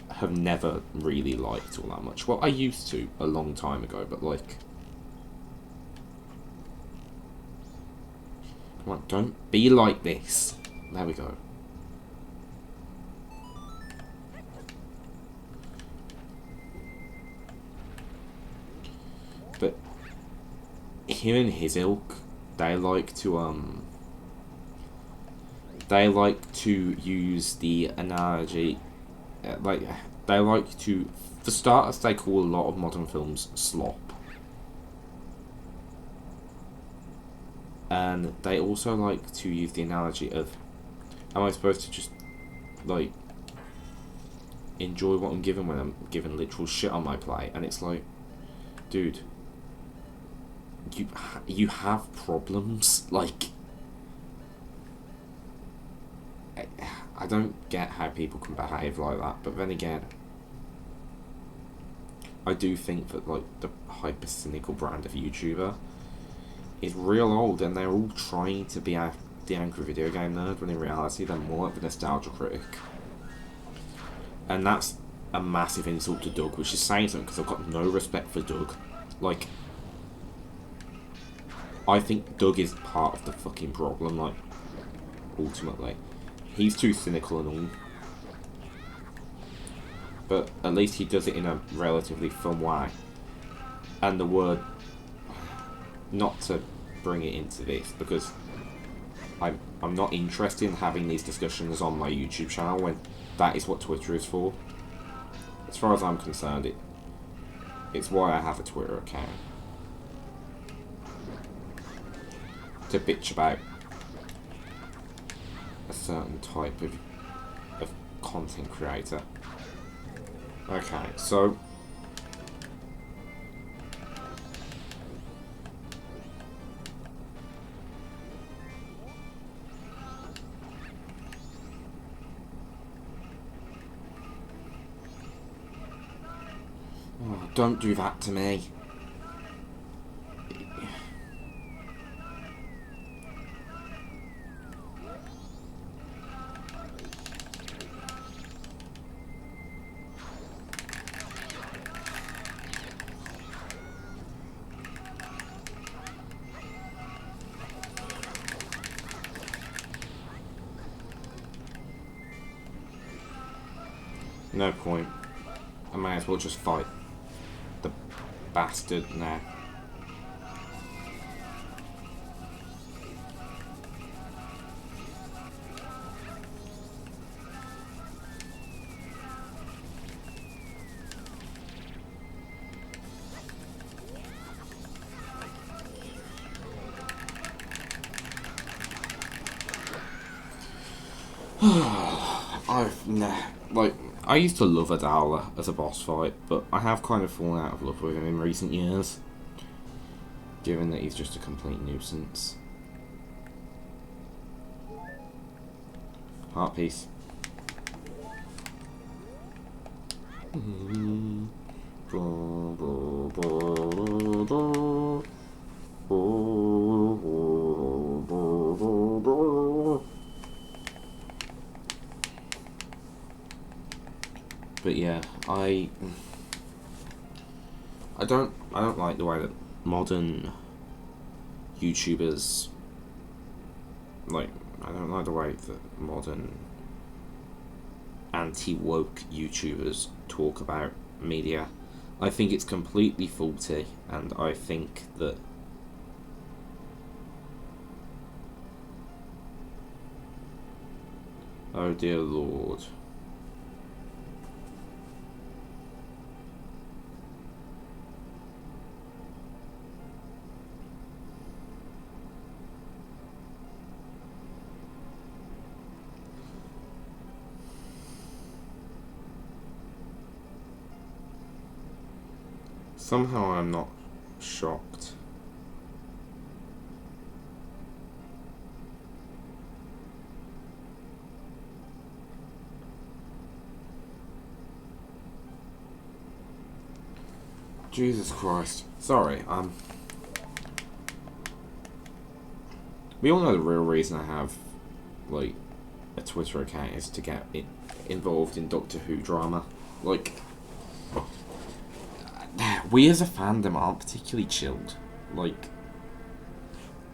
have never really liked all that much. Well, I used to a long time ago, but like, come on, don't be like this. There we go. But him and his ilk, they like to use the analogy, they like to, for starters, they call a lot of modern films slop. And they also like to use the analogy of, am I supposed to just, like, enjoy what I'm given when I'm given literal shit on my plate? And it's like, dude, you have problems. Like, I don't get how people can behave like that, but then again, I do think that, like, the hyper cynical brand of YouTuber is real old, and they're all trying to be the angry video game nerd, when in reality they're more like the nostalgia critic. And that's a massive insult to Doug, which is saying something, because I've got no respect for Doug. Like, I think Doug is part of the fucking problem, like, ultimately. He's too cynical and all. but at least he does it in a relatively fun way. And the word, not to bring it into this, because I'm not interested in having these discussions on my YouTube channel when that is what Twitter is for. As far as I'm concerned, it's why I have a Twitter account. To bitch about a certain type of content creator. Okay, so oh, don't do that to me. No point. I may as well just fight the bastard now. I used to love Adala as a boss fight, but I have kind of fallen out of love with him in recent years, given that he's just a complete nuisance. Heart piece. But yeah, I don't like the way that modern YouTubers, I don't like the way that modern anti-woke YouTubers talk about media. I think it's completely faulty, and I think that oh dear Lord. Somehow I'm not shocked. Jesus Christ. Sorry, we all know the real reason I have, a Twitter account is to get involved in Doctor Who drama. We as a fandom aren't particularly chilled.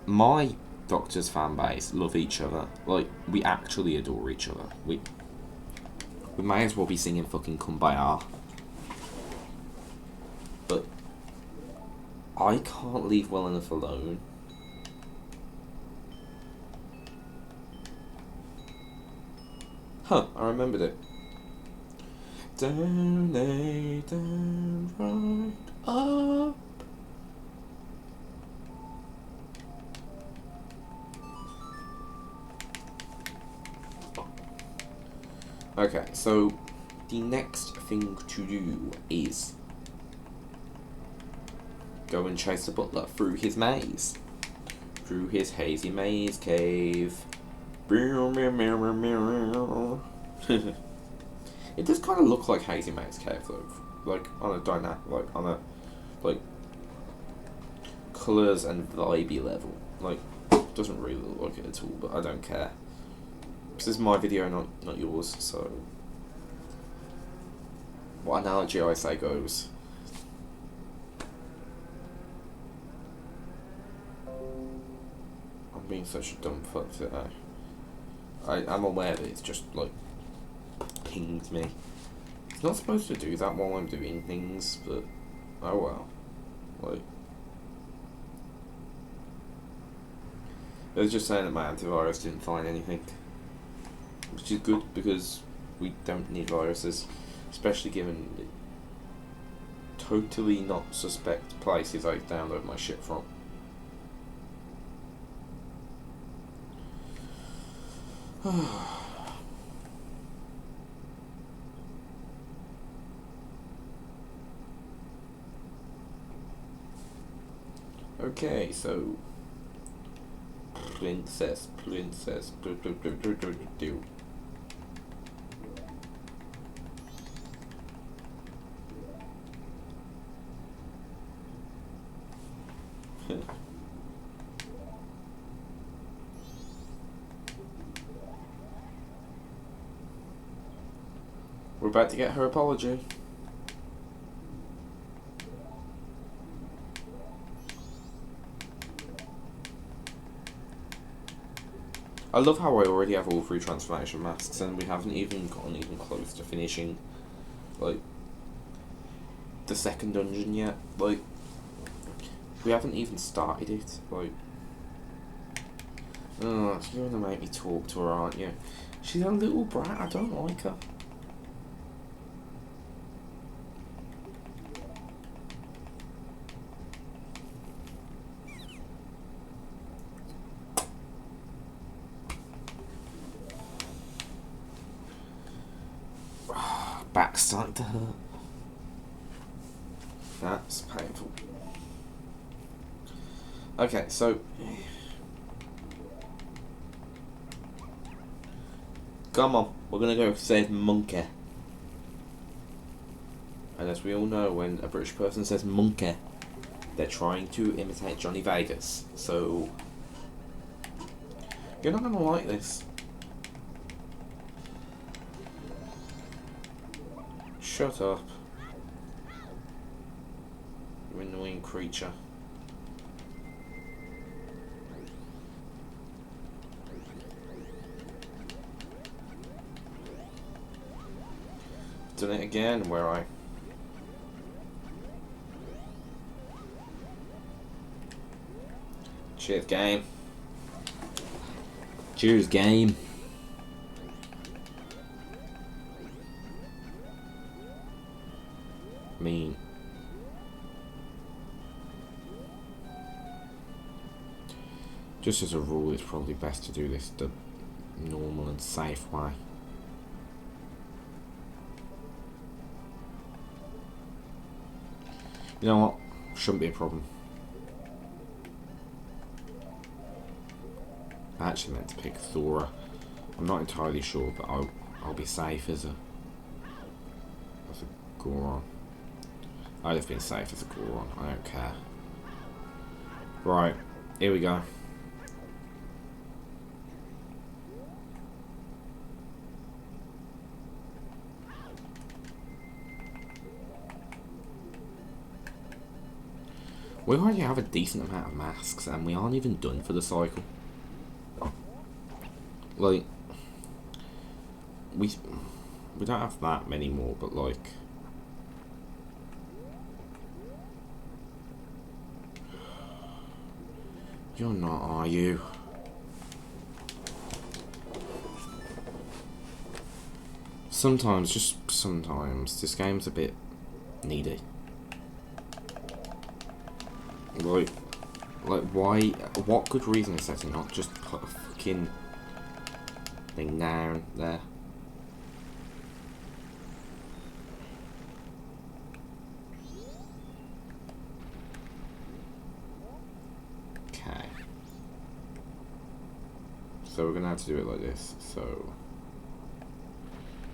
My Doctor's fan base love each other. We actually adore each other. We may as well be singing fucking Kumbaya. But I can't leave well enough alone. Huh, I remembered it. Down, lay down, right up. Okay, so the next thing to do is go and chase the butler through his maze. Through his hazy maze cave. It does kind of look like Hazy Maze Cave though, on a on a colours and vibey level. Doesn't really look like it at all, but I don't care. This is my video, not yours, so what analogy I say goes. I'm being such a dumb fuck today. I'm aware that it's just pinged me. Not supposed to do that while I'm doing things, but oh well. Like, I was just saying that my antivirus didn't find anything, which is good because we don't need viruses, especially given the totally not suspect places I download my shit from. Okay, so princess, do. We're about to get her apology. I love how I already have all 3 transformation masks and we haven't even gotten even close to finishing, like, the second dungeon yet. Like, we haven't even started it. Like, oh, you're gonna make me talk to her, aren't you? She's a little brat, I don't like her. Back's starting to hurt. That's painful. Okay, so come on, we're gonna go save Monkey. And as we all know, when a British person says monkey, they're trying to imitate Johnny Vegas. So you're not gonna like this. Shut up. You annoying creature. Done it again, where I... Cheers, game. Cheers, game. I mean... just as a rule, it's probably best to do this the normal and safe way. You know what? Shouldn't be a problem. I actually meant to pick Zora. I'm not entirely sure, but I'll be safe as a Goron. I'd have been safe as a Goron. I don't care. Right, here we go. We already have a decent amount of masks and we aren't even done for the cycle. Like, we don't have that many more, but like, you're not, are you? Sometimes, just sometimes, this game's a bit needy. Like why, what good reason is there to not just put a fucking thing down there? Okay. So we're gonna have to do it like this, so...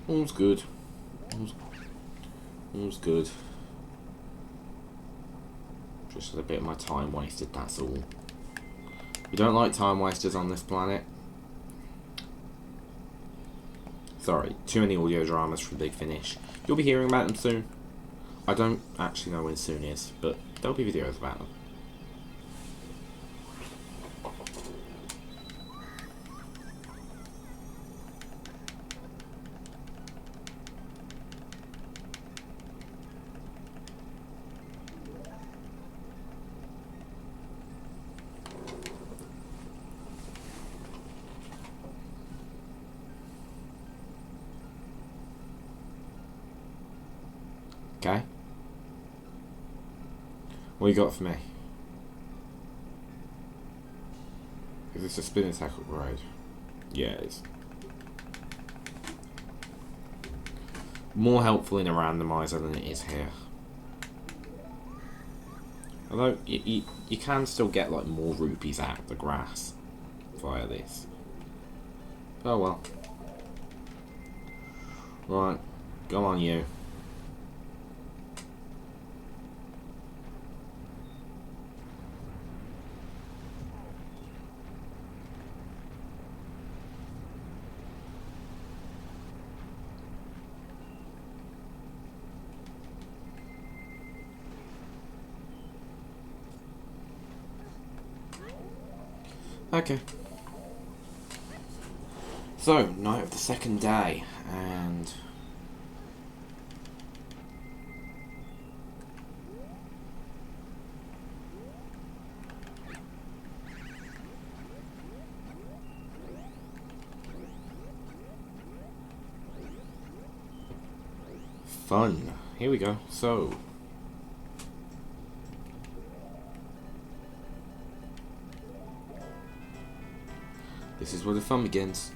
All's good. All's good. Just a bit of my time wasted, that's all. We don't like time wasters on this planet. Sorry, too many audio dramas from Big Finish. You'll be hearing about them soon. I don't actually know when soon is, but there'll be videos about them. Okay. What you got for me? Is this a spin attack upgrade? Yeah, it is. More helpful in a randomizer than it is here. Although, you can still get like more rupees out of the grass via this. Oh well. Right, go on you. Okay. So, night of the second day, and fun. Here we go. So, this is where the fun begins.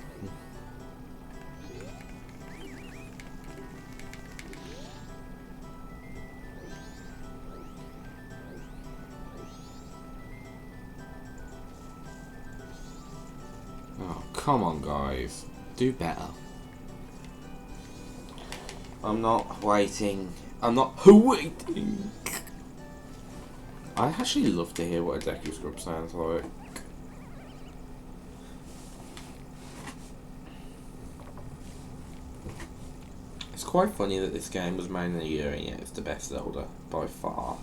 Oh, come on, guys. Do better. I'm not waiting. I'm not waiting. I actually love to hear what a Deku Scrub sounds like. It's quite funny that this game was made in a year and yet it's the best Zelda by far.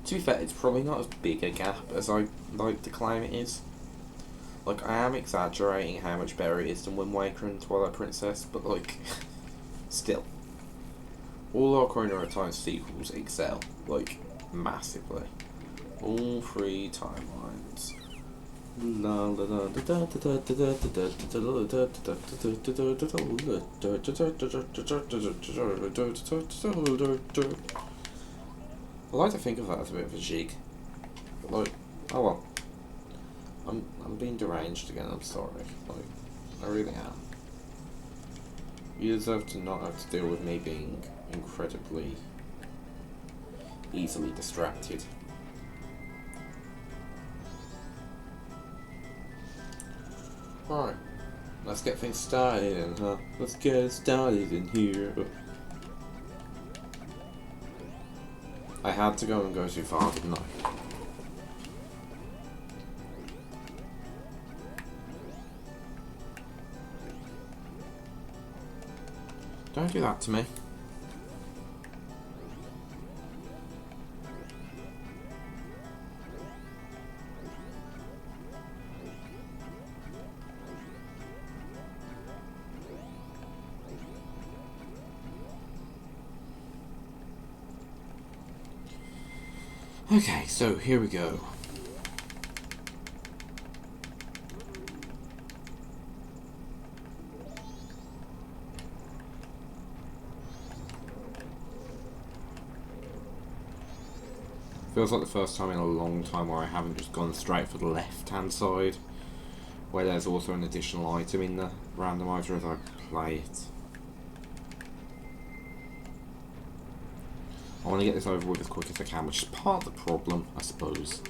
To be fair, it's probably not as big a gap as I like to claim it is. Like, I am exaggerating how much better it is than Wind Waker and Twilight Princess, but like, still. All Ocarina of Time sequels excel, like, massively. All three timelines. I like to think of that as a bit of a jig. But like, oh well. I'm being deranged again, I'm sorry. Like, I really am. You deserve to not have to deal with me being incredibly easily distracted. Right, let's get things started, huh? Let's get started in here. I had to go too far, didn't I? Don't do that to me. Okay, so here we go. Feels like the first time in a long time where I haven't just gone straight for the left-hand side, where there's also an additional item in the randomizer as I play it. I want to get this over with as quick as I can, which is part of the problem, I suppose.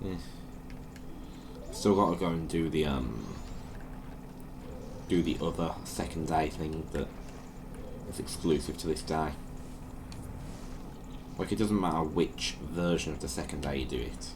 Yeah. Still got to go and do the other second day thing that is exclusive to this day. Like, it doesn't matter which version of the second day you do it.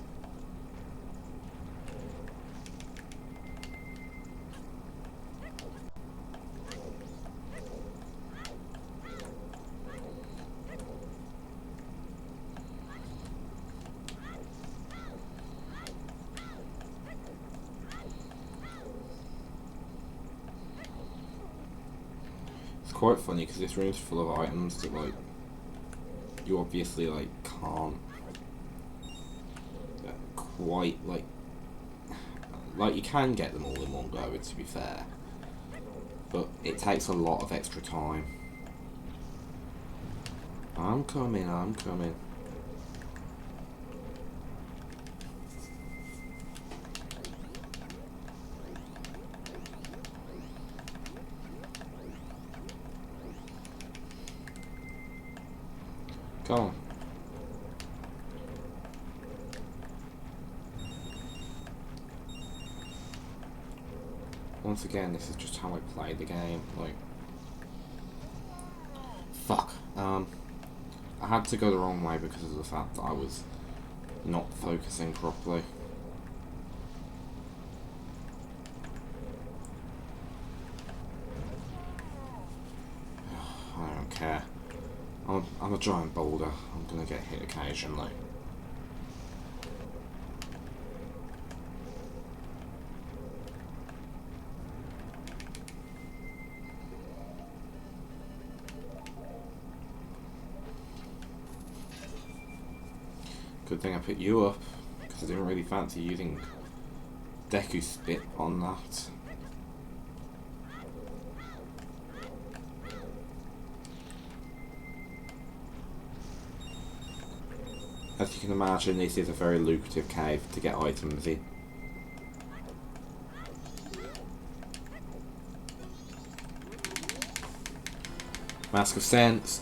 It's quite funny because this room's full of items that, like, you obviously, like, can't quite, like, you can get them all in one go, to be fair, but it takes a lot of extra time. I'm coming, I'm coming. Go on. Once again, this is just how I play the game. Like, fuck. I had to go the wrong way because of the fact that I was not focusing properly. I don't care. I'm a giant boulder. I'm gonna get hit occasionally. Good thing I picked you up, because I didn't really fancy using Deku Spit on that. As you can imagine, this is a very lucrative cave to get items in. Mask of Sense.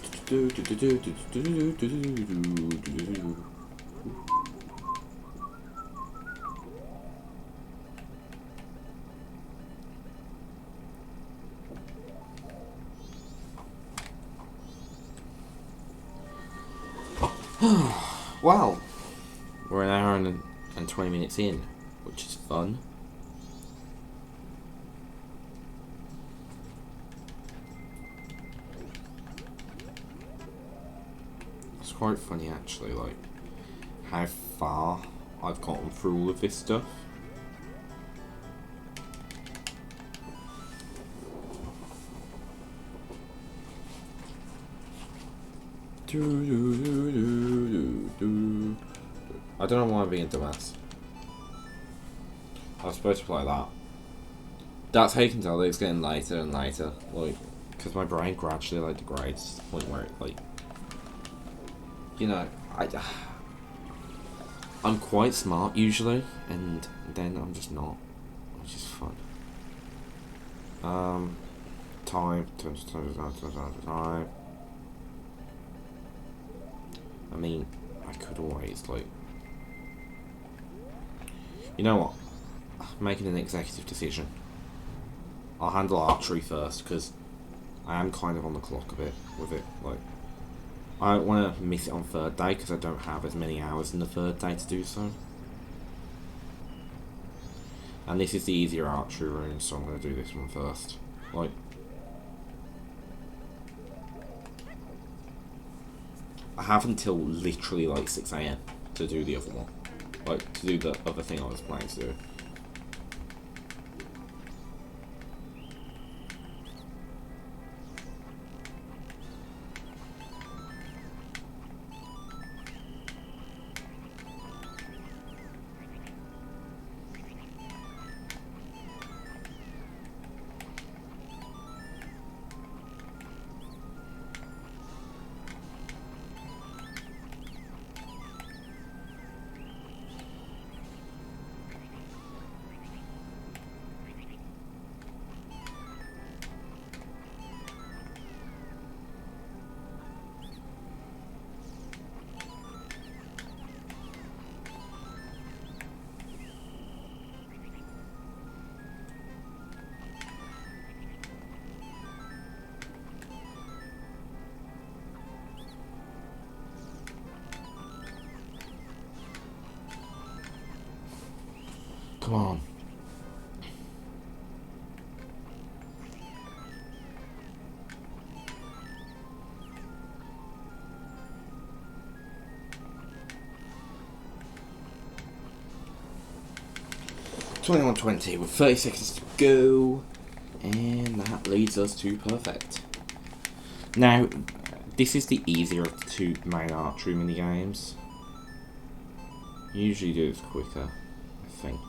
Well, we're an hour and 20 minutes in, which is fun. It's quite funny actually, like, how far I've gotten through all of this stuff. I don't know why I'm being a dumbass. I was supposed to play that. That's how you can tell that it's getting later and later, like, because my brain gradually like degrades to the point where it, like, you know, I'm quite smart usually, and then I'm just not, which is fun. Time. I mean, I could always, like, you know what? I'm making an executive decision. I'll handle archery first, because I am kind of on the clock a bit with it. Like, I don't want to miss it on third day, because I don't have as many hours in the third day to do so. And this is the easier archery rune, so I'm going to do this one first. Like, I have until literally like 6 AM to do the other one. Like, to do the other thing I was planning to do. Come on. $21.20 with 30 seconds to go, and that leads us to perfect. Now, this is the easier of the two main archery mini games. You usually do this quicker, I think.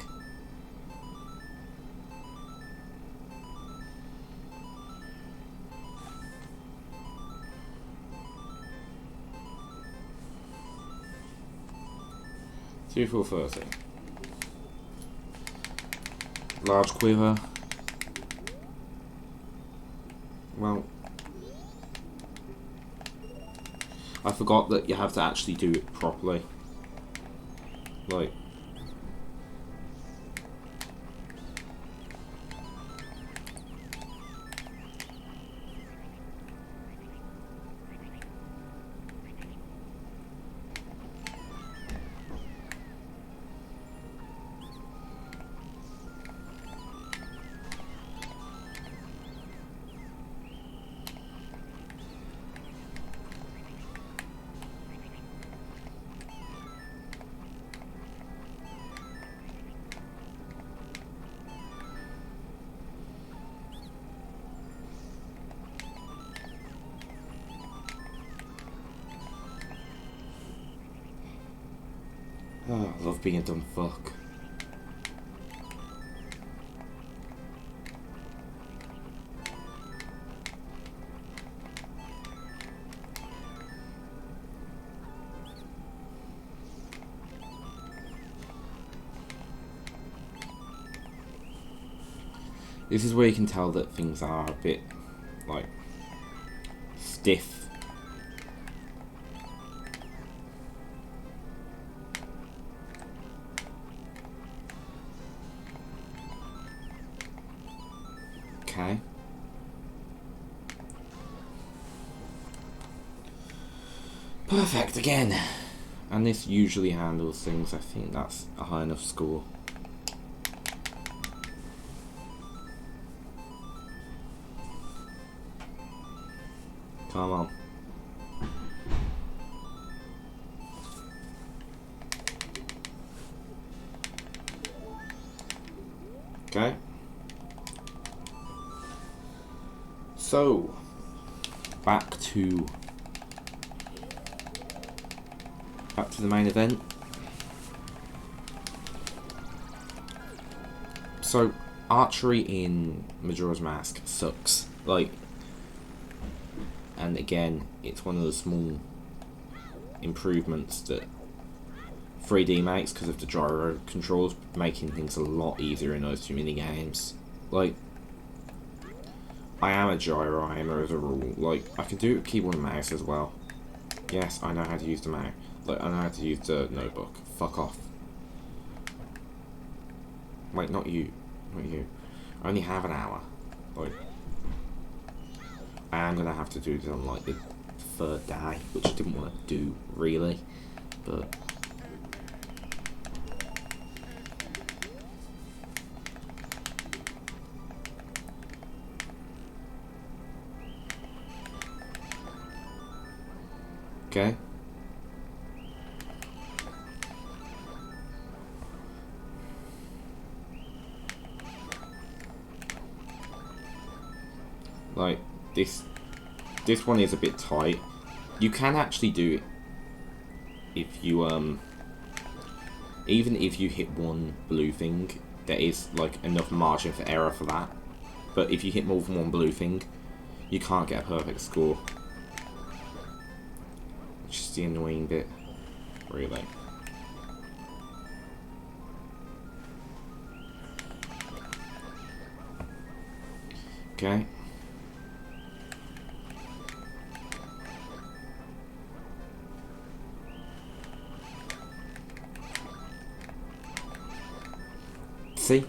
2 for 30. Large quiver. Well, I forgot that you have to actually do it properly. Like, oh, I love being a dumb fuck. This is where you can tell that things are a bit, like, stiff. Okay. Perfect again. And this usually handles things. I think that's a high enough score. Come on. Okay. So, back to the main event. So, archery in Majora's Mask sucks. Like, and again, it's one of the small improvements that 3D makes because of the gyro controls, making things a lot easier in those 2 mini games. Like, I am a gyro aimer as a rule. Like, I can do it with keyboard and mouse as well. Yes, I know how to use the mouse. Like, I know how to use the notebook. Fuck off. Wait, not you. Not you. I only have an hour. Like, I am going to have to do this on, like, the 3rd day, which I didn't want to do, really. But okay. Like, this one is a bit tight. You can actually do it if you, even if you hit one blue thing, there is, like, enough margin for error for that. But if you hit more than one blue thing, you can't get a perfect score. Which is the annoying bit, really. Okay. See?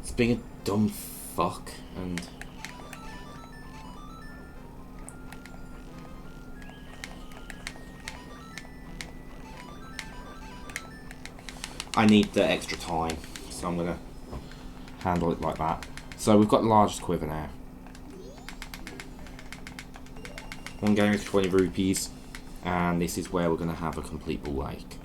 It's being a dumb fuck and I need the extra time, so I'm gonna handle it like that. So we've got the largest quiver now. One game is 20 rupees, and this is where we're gonna have a complete ball ache.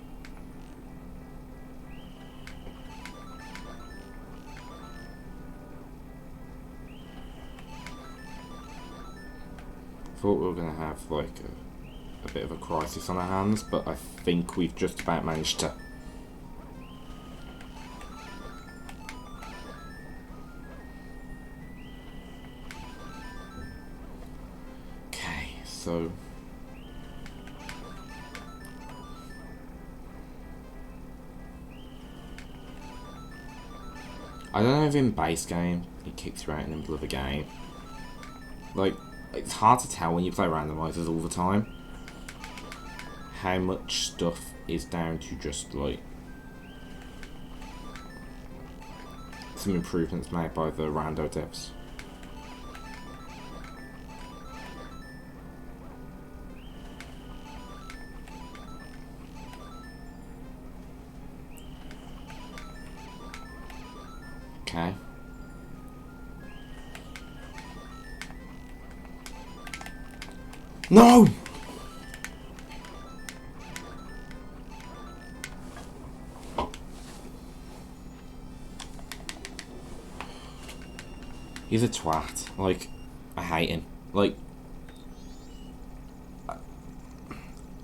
Thought we were going to have like a bit of a crisis on our hands, but I think we've just about managed to. Okay, so I don't know if in base game it kicks you out in the middle of a game. Like, it's hard to tell when you play randomizers all the time how much stuff is down to just like some improvements made by the rando devs. Okay. No! He's a twat. Like, I hate him. Like,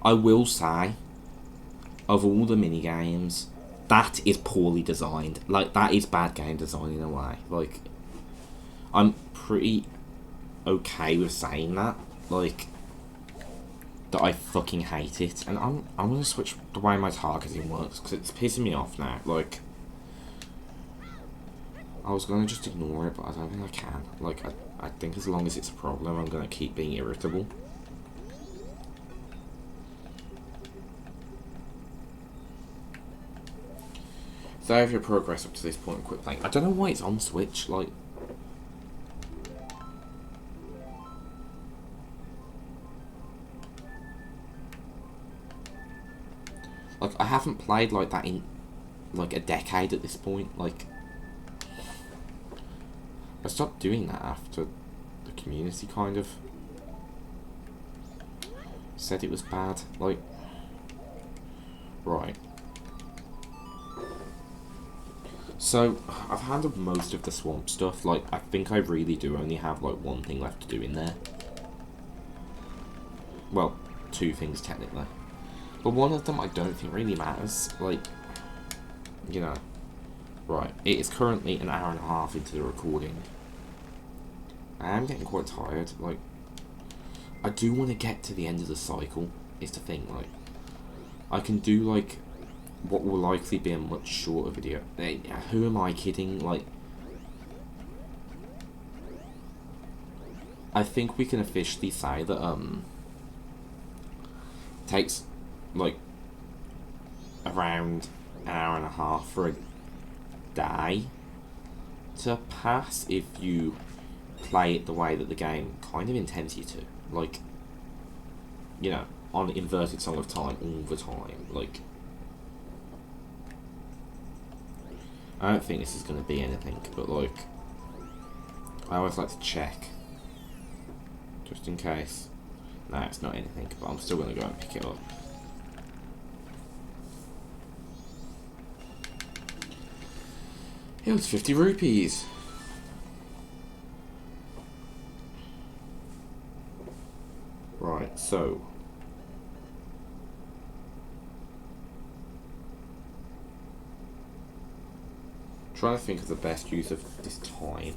I will say, of all the minigames, that is poorly designed. Like, that is bad game design in a way. Like, I'm pretty okay with saying that. Like, that I fucking hate it. And I'm gonna switch the way my targeting works, because it's pissing me off now. Like, I was gonna just ignore it, but I don't think I can. Like, I think as long as it's a problem, I'm gonna keep being irritable. Save your progress up to this point and quit playing. I don't know why it's on Switch, like... Like, I haven't played like that in, like, a decade at this point, like... I stopped doing that after the community kind of said it was bad, like... Right. So, I've handled most of the swamp stuff. Like, I think I really do only have, like, one thing left to do in there. Well, two things, technically. But one of them I don't think really matters. Like, you know. Right, it is currently an hour and a half into the recording. I am getting quite tired. Like, I do want to get to the end of the cycle, is the thing. Like, I can do, like... what will likely be a much shorter video. Who am I kidding? Like, I think we can officially say that it takes like around an hour and a half for a day to pass if you play it the way that the game kind of intends you to. Like, you know, on inverted song of time all the time. Like, I don't think this is going to be anything, but like, I always like to check, just in case. No, it's not anything, but I'm still going to go and pick it up. It was 50 rupees. Right, so... trying to think of the best use of this time.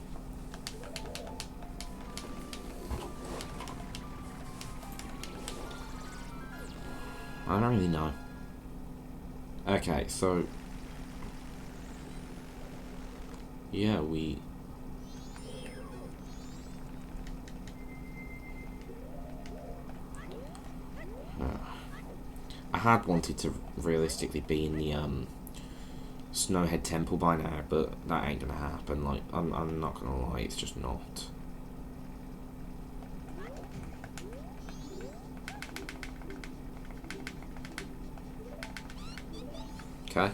I don't really know. Okay, so... yeah, we... I had wanted to realistically be in the, Snowhead Temple by now, but that ain't gonna happen. Like, I'm not gonna lie, it's just not. Okay.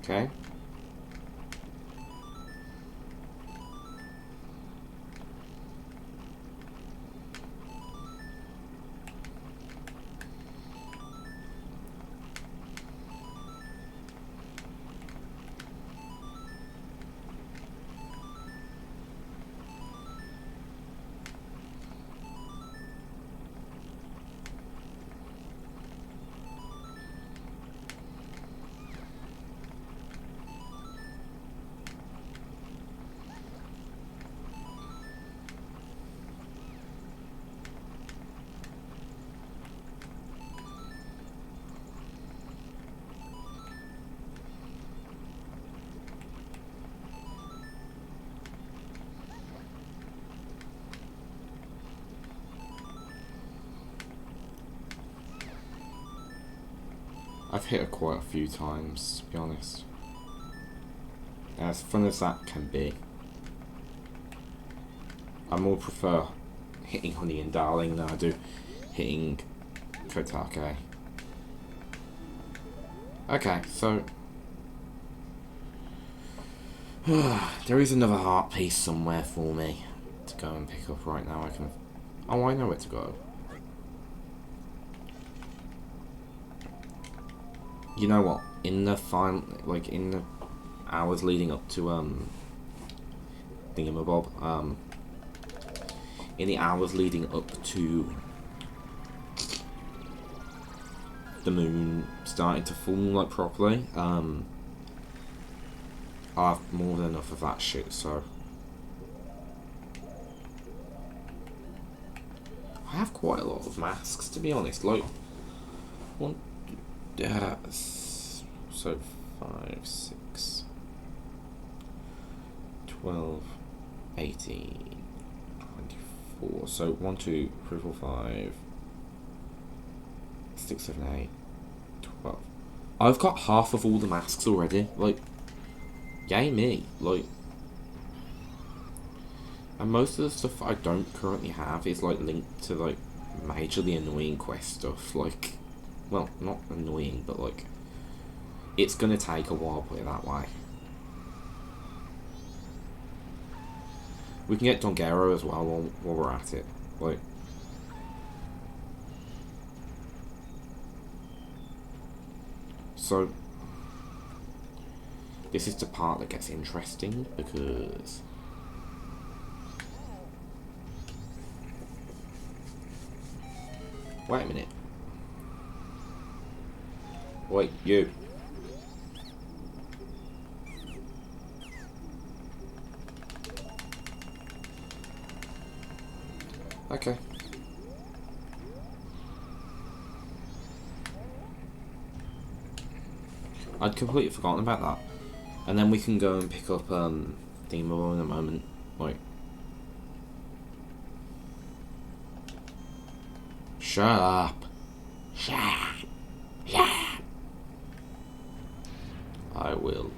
Okay. I've hit her quite a few times, to be honest. As fun as that can be, I more prefer hitting Honey and Darling than I do hitting Kotake. Okay, so there is another heart piece somewhere for me to go and pick up right now. Oh, I know where to go. You know what? In the in the hours leading up to Thingamabob, in the hours leading up to the moon starting to form like properly, I have more than enough of that shit. So I have quite a lot of masks, to be honest. Like one. So 5, 6, 12, 18, 24. So 1, 2, 3, 4, 5, 6, 7, 8, 12. I've got half of all the masks already. Like, yay me. Like, and most of the stuff I don't currently have is like linked to like majorly annoying quest stuff. Like, well, not annoying, but like, it's gonna take a while, put it that way. We can get Dongero as well while we're at it. Like, so this is the part that gets interesting because wait a minute. Wait, you. Okay. I'd completely forgotten about that. And then we can go and pick up Thingamabob in a moment. Like, shut up. Shut up. Shut up. I will.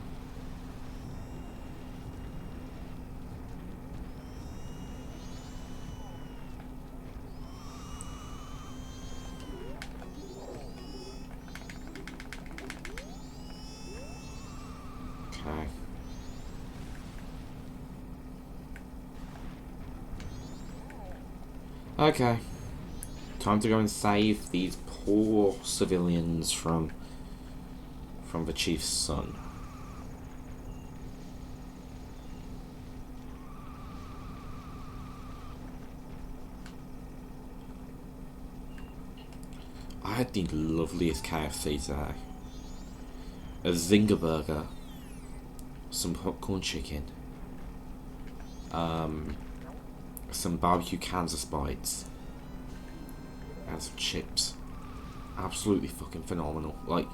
Okay. Okay. Time to go and save these poor civilians from the chief's son. I had the loveliest KFC today. A Zinger burger, some popcorn chicken, some barbecue Kansas bites, and some chips. Absolutely fucking phenomenal. Like,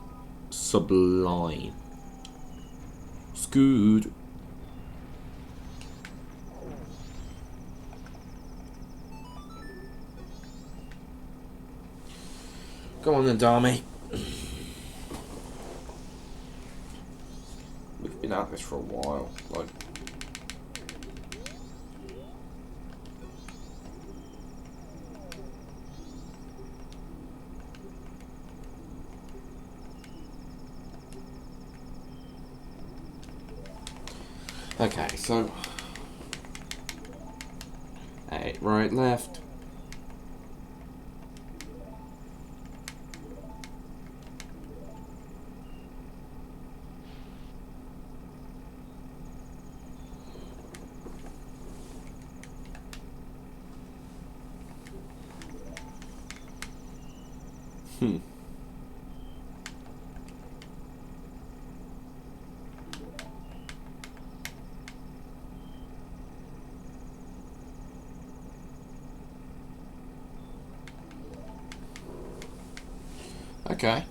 sublime. Scoot. Go on then, Darmy. We've been at this for a while. Like, okay, so 8 right, left. Okay.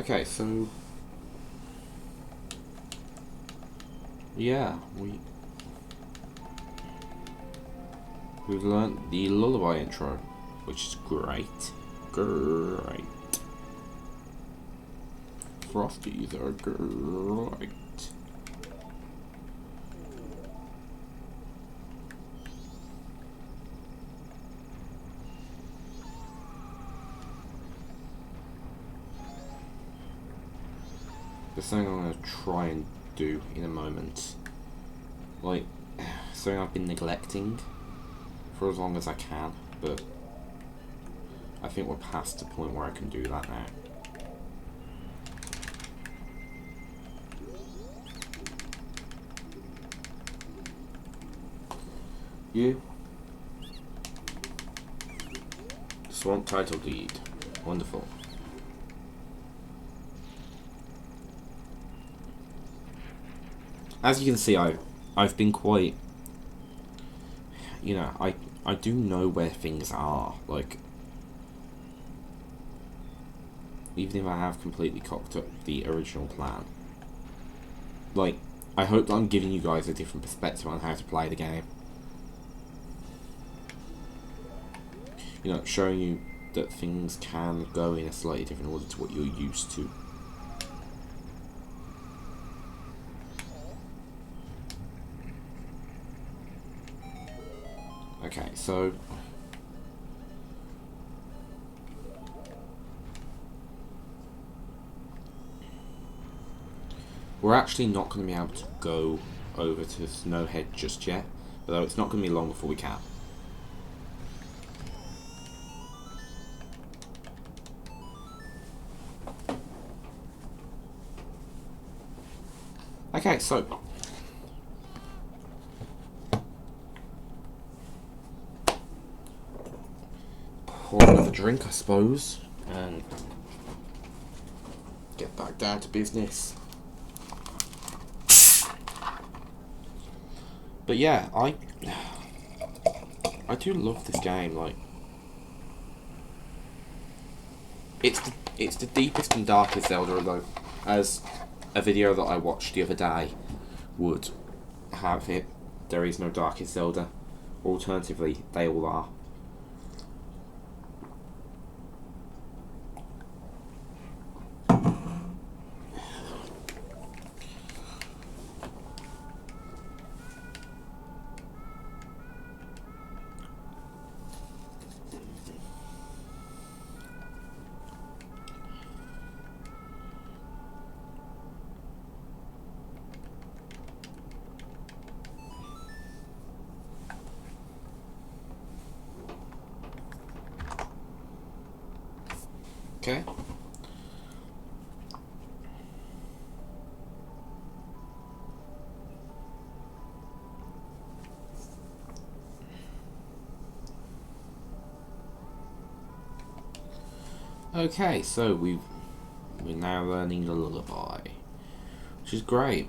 Okay, so yeah, we've learnt the lullaby intro, which is great. Great. Frosties are great. There's something I'm going to try and do in a moment. Like, something I've been neglecting for as long as I can, but I think we're past the point where I can do that now. You? Swamp title deed. Wonderful. As you can see, I've been quite, you know, I do know where things are, like, even if I have completely cocked up the original plan. Like, I hope that I'm giving you guys a different perspective on how to play the game. You know, showing you that things can go in a slightly different order to what you're used to. Okay, so we're actually not going to be able to go over to Snowhead just yet, although it's not going to be long before we can. Okay, so pour another drink, I suppose, and get back down to business. But yeah, I do love this game. Like, it's the deepest and darkest Zelda, though, as a video that I watched the other day would have it. There is no darkest Zelda. Alternatively, they all are. Okay. Okay, so we're now learning the lullaby, which is great.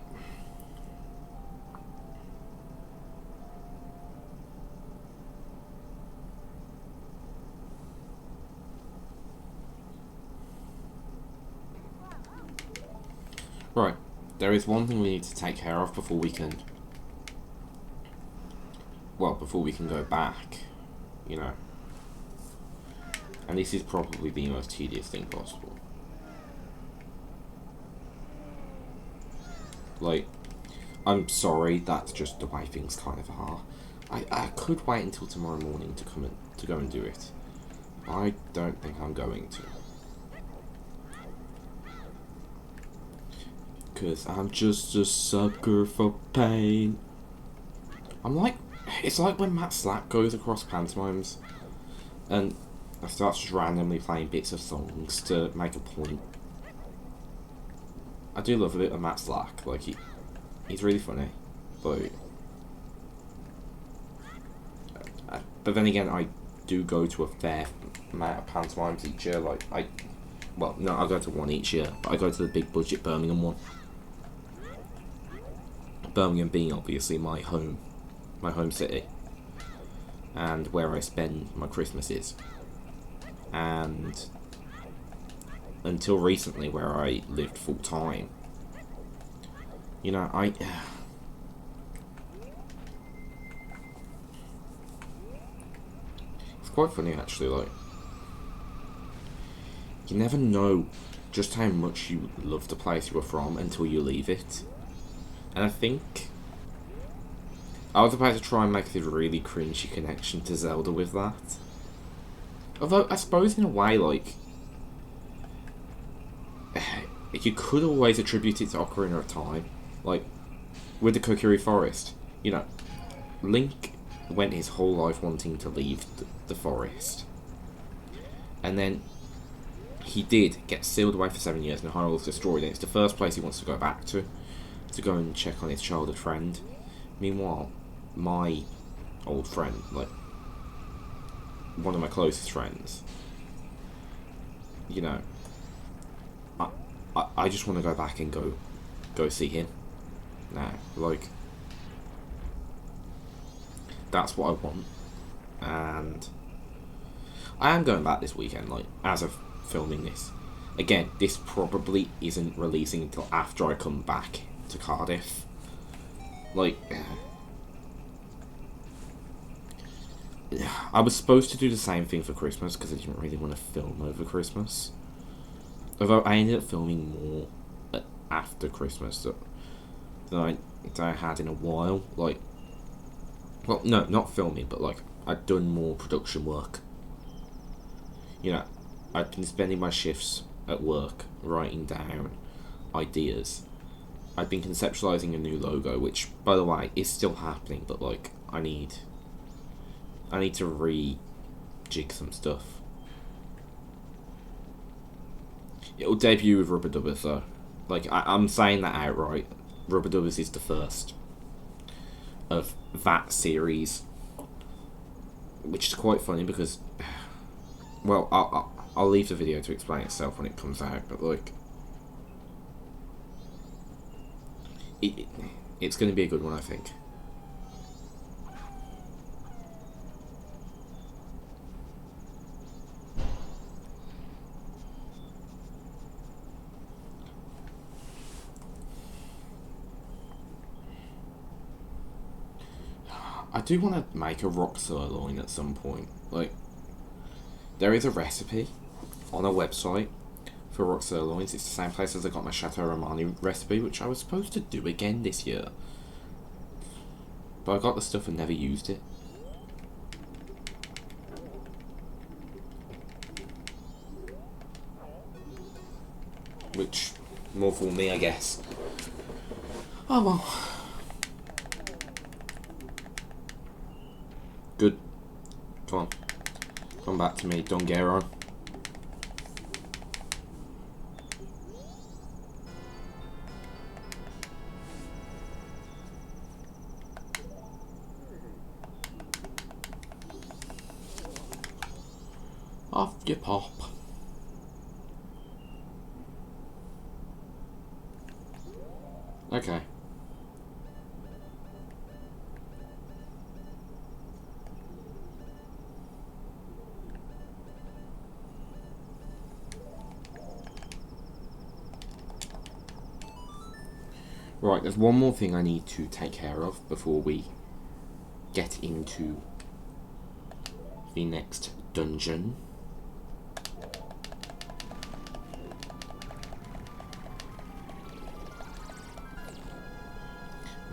Right, there is one thing we need to take care of before we can, well, before we can go back, you know. And this is probably the most tedious thing possible. Like, I'm sorry, that's just the way things kind of are. I could wait until tomorrow morning to go and do it. I don't think I'm going to. Because I'm just a sucker for pain. It's like when Matt Slack goes across pantomimes and starts just randomly playing bits of songs to make a point. I do love a bit of Matt Slack, like he's really funny, but then again, I do go to a fair amount of pantomimes each year. Like I go to one each year, but I go to the big budget Birmingham one. Birmingham being obviously my home city, and where I spend my Christmases. And until recently where I lived full time. You know, it's quite funny actually, like, you never know just how much you love the place you were from until you leave it. And I think I was about to try and make this really cringy connection to Zelda with that. Although, I suppose in a way, like, you could always attribute it to Ocarina of Time. Like, with the Kokiri Forest, you know, Link went his whole life wanting to leave the forest. And then he did get sealed away for 7 years and Hyrule's destroyed, and it's the first place he wants to go back to go and check on his childhood friend. Meanwhile, my old friend, like, one of my closest friends, you know, I just want to go back and go see him now. Like, that's what I want. And I am going back this weekend, like, as of filming this. Again, this probably isn't releasing until after I come back to Cardiff. Like, I was supposed to do the same thing for Christmas because I didn't really want to film over Christmas. Although I ended up filming more after Christmas than I had in a while. Like, well, no, not filming, but like, I'd done more production work. You know, I'd been spending my shifts at work writing down ideas. I'd been conceptualizing a new logo, which, by the way, is still happening, but like, I need to rejig some stuff. It'll debut with Rubber Dubbers though. Like, I'm saying that outright. Rubber Dubbers is the first of that series, which is quite funny because, well, I'll leave the video to explain itself when it comes out, but like, it's going to be a good one, I think. I do want to make a rock sirloin at some point. Like, there is a recipe on a website for rock sirloins. It's the same place as I got my Chateau Romani recipe, which I was supposed to do again this year. But I got the stuff and never used it. Which, more for me, I guess. Oh well. Good. Come on. Come back to me, Don Goron. Off you pop. Okay. Right, there's one more thing I need to take care of before we get into the next dungeon.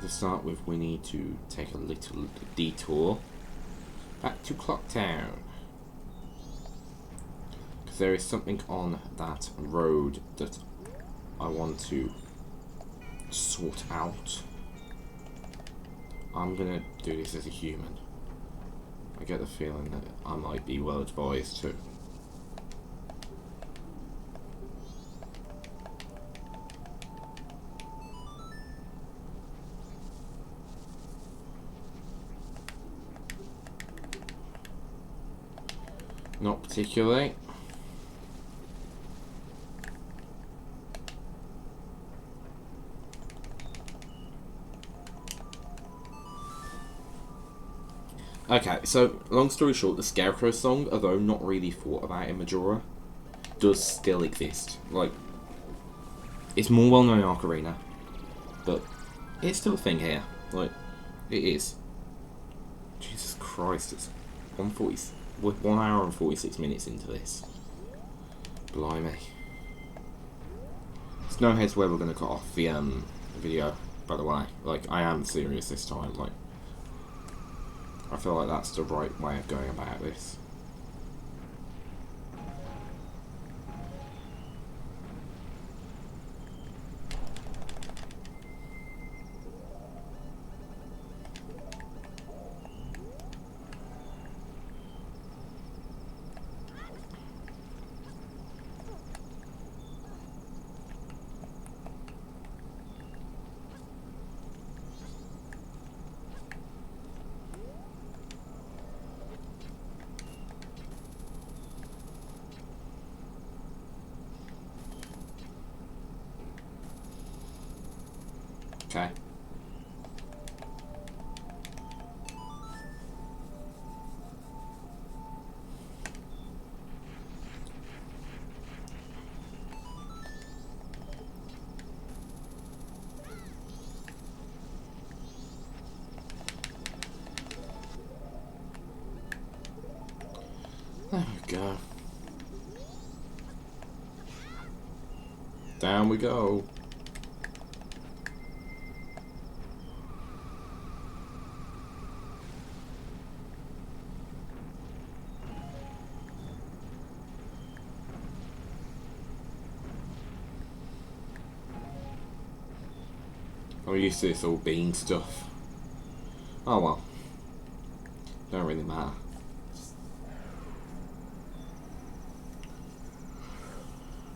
To start with, we need to take a little detour back to Clocktown, because there is something on that road that I want to sort out. I'm gonna do this as a human. I get the feeling that I might be well advised to. Not particularly. Okay, so long story short, the Scarecrow song, although not really thought about in Majora, does still exist. Like, it's more well known in Arc Arena, but it's still a thing here. Like, it is. Jesus Christ, it's 1 hour and 46 minutes into this. Blimey. There's no heads where we're going to cut off the video, by the way. Like, I am serious this time. Like, I feel like that's the right way of going about this. Okay. There we go. Down we go. I'm used to this all being stuff. Oh well. Don't really matter.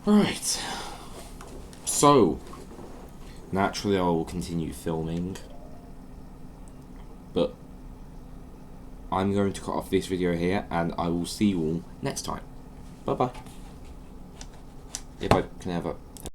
Right. So, naturally I will continue filming. But I'm going to cut off this video here and I will see you all next time. Bye bye. If I can ever